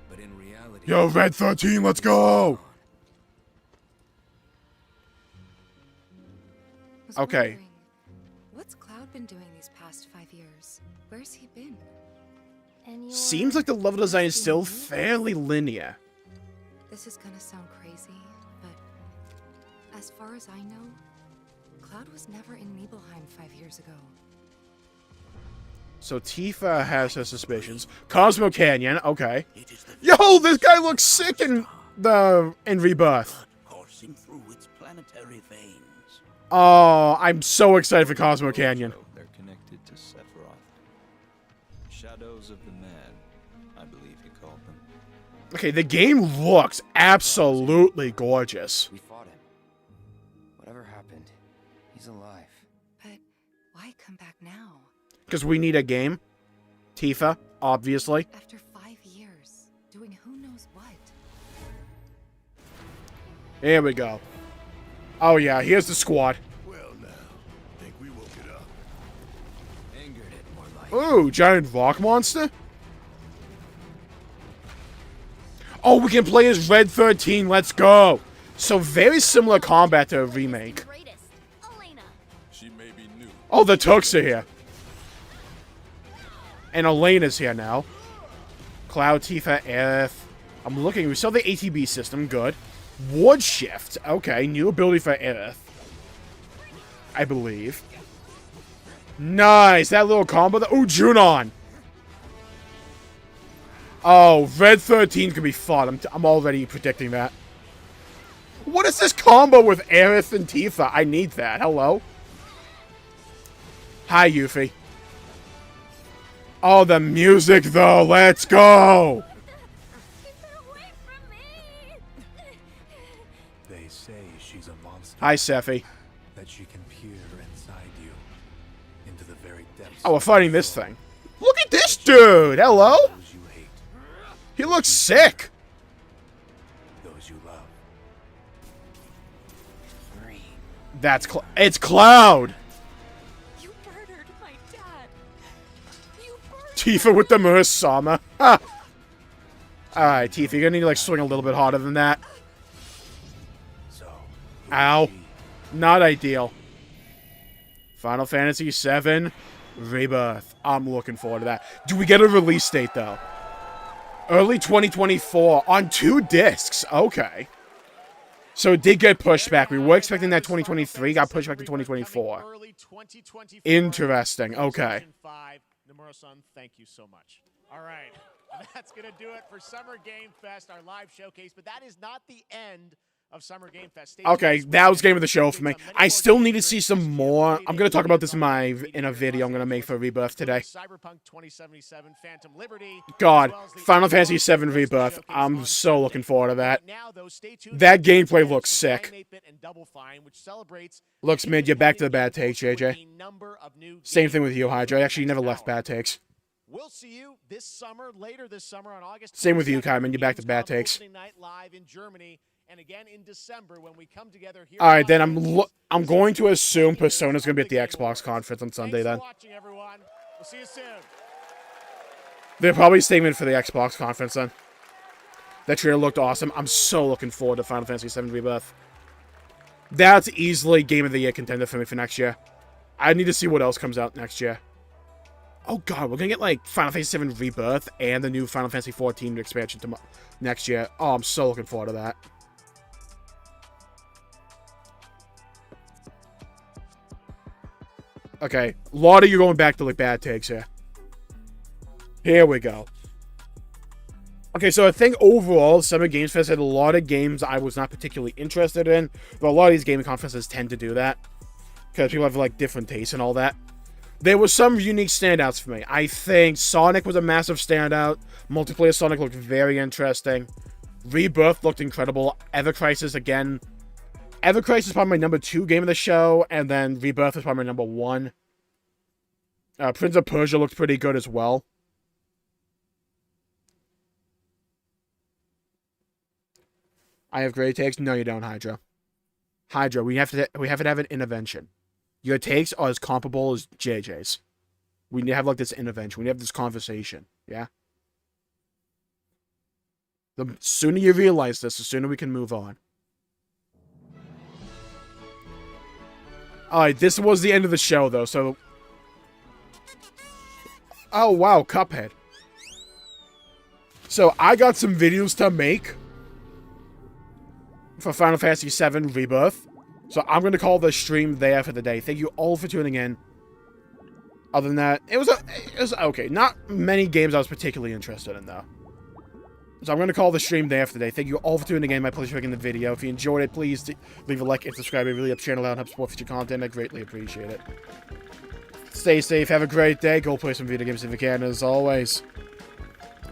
But in reality, Yo, Red 13, let's go! Okay. What's Cloud been doing these past 5 years? Where's he been? Seems like the level design is still fairly linear. This is gonna sound crazy, but as far as I know, Cloud was never in Nibelheim 5 years ago. So Tifa has her suspicions. Cosmo Canyon, okay. Yo, this guy looks sick in Rebirth. Coursing through its planetary veins. Oh, I'm so excited for Cosmo Canyon. They're connected to Sephiroth. Shadows of the Mad, I believe he called them. Okay, the game looks absolutely gorgeous. We fought him. Whatever happened, he's alive. But why come back now? Because we need a game. Tifa, obviously. After 5 years, doing who knows what. Here we go. Oh yeah, here's the squad. Well now, think we woke it up. Angered it more like. Ooh, giant rock monster? Oh, we can play as Red 13, let's go! So very similar combat to a remake. She may be new. Oh, the Tooks are here. And Elena's here now. Cloud, Tifa, Aerith. I'm looking, we saw the ATB system, good. Ward Shift, okay, new ability for Aerith. I believe. Nice, that little combo. Ooh, Junon. Oh, Red 13 could be fun. I'm already predicting that. What is this combo with Aerith and Tifa? I need that. Hello? Hi, Yuffie. Oh, the music, though. Let's go! They say she's a monster. Hi, Sephi. That she can peer inside you into the very depths. Oh, we're fighting this thing. Look at this dude! Hello? Those you hate. He looks sick. Those you love. That's it's Cloud. You murdered my dad. Tifa with the Murasama. Ha! Alright, Tifa, you're gonna need to like swing a little bit harder than that. Ow. Not ideal. Final Fantasy VII Rebirth. I'm looking forward to that. Do we get a release date, though? Early 2024 on 2 discs. Okay. So it did get pushed back. We were expecting that 2023. Got pushed back to 2024. Interesting. Okay. Nomura-san, thank you so much. All right. That's going to do it for Summer Game Fest, our live showcase. But that is not the end of Summer Game Fest. Okay, that was game of the show for me. I still need to see some more. I'm gonna talk about this in a video I'm gonna make for Rebirth today. Cyberpunk 2077, Phantom Liberty. God, Final Fantasy VII Rebirth. I'm so looking forward to that. That gameplay looks sick. Looks mid. You're back to the bad takes, JJ. Same thing with you, Hydra. I actually never left bad takes. We'll see you this summer, later this summer on August. Same with you, Kyman. You're back to bad takes. Night live in Germany. And again in December when we come together here. All right, then I'm going to assume Persona's going to be at the Xbox conference on Sunday then. Thanks for watching, everyone. We'll see you soon. They're probably saving it for the Xbox conference then. That trailer looked awesome. I'm so looking forward to Final Fantasy VII Rebirth. That's easily Game of the Year contender for me for next year. I need to see what else comes out next year. Oh god, we're going to get like Final Fantasy VII Rebirth and the new Final Fantasy XIV expansion next year. Oh, I'm so looking forward to that. Okay, a lot of you going back to like bad takes here. Here we go. Okay, so I think overall, Summer Games Fest had a lot of games I was not particularly interested in. But a lot of these gaming conferences tend to do that. Because people have like different tastes and all that. There were some unique standouts for me. I think Sonic was a massive standout. Multiplayer Sonic looked very interesting. Rebirth looked incredible. Ever Crisis again. Ever Crisis is probably my number 2 game of the show, and then Rebirth is probably my number 1. Prince of Persia looked pretty good as well. I have great takes. No, you don't, Hydra. Hydra, we have to have an intervention. Your takes are as comparable as JJ's. We need to have like this intervention. We need to have this conversation. Yeah. The sooner you realize this, the sooner we can move on. Alright, this was the end of the show, though, so... Oh, wow, Cuphead. So, I got some videos to make for Final Fantasy VII Rebirth. So, I'm going to call the stream there for the day. Thank you all for tuning in. Other than that, it was okay. Not many games I was particularly interested in, though. So I'm going to call the stream there for today. Thank you all for tuning in. My pleasure making the video. If you enjoyed it, please leave a like and subscribe. It really helps the channel out and helps support future content. I greatly appreciate it. Stay safe. Have a great day. Go play some video games if you can. As always,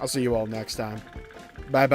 I'll see you all next time.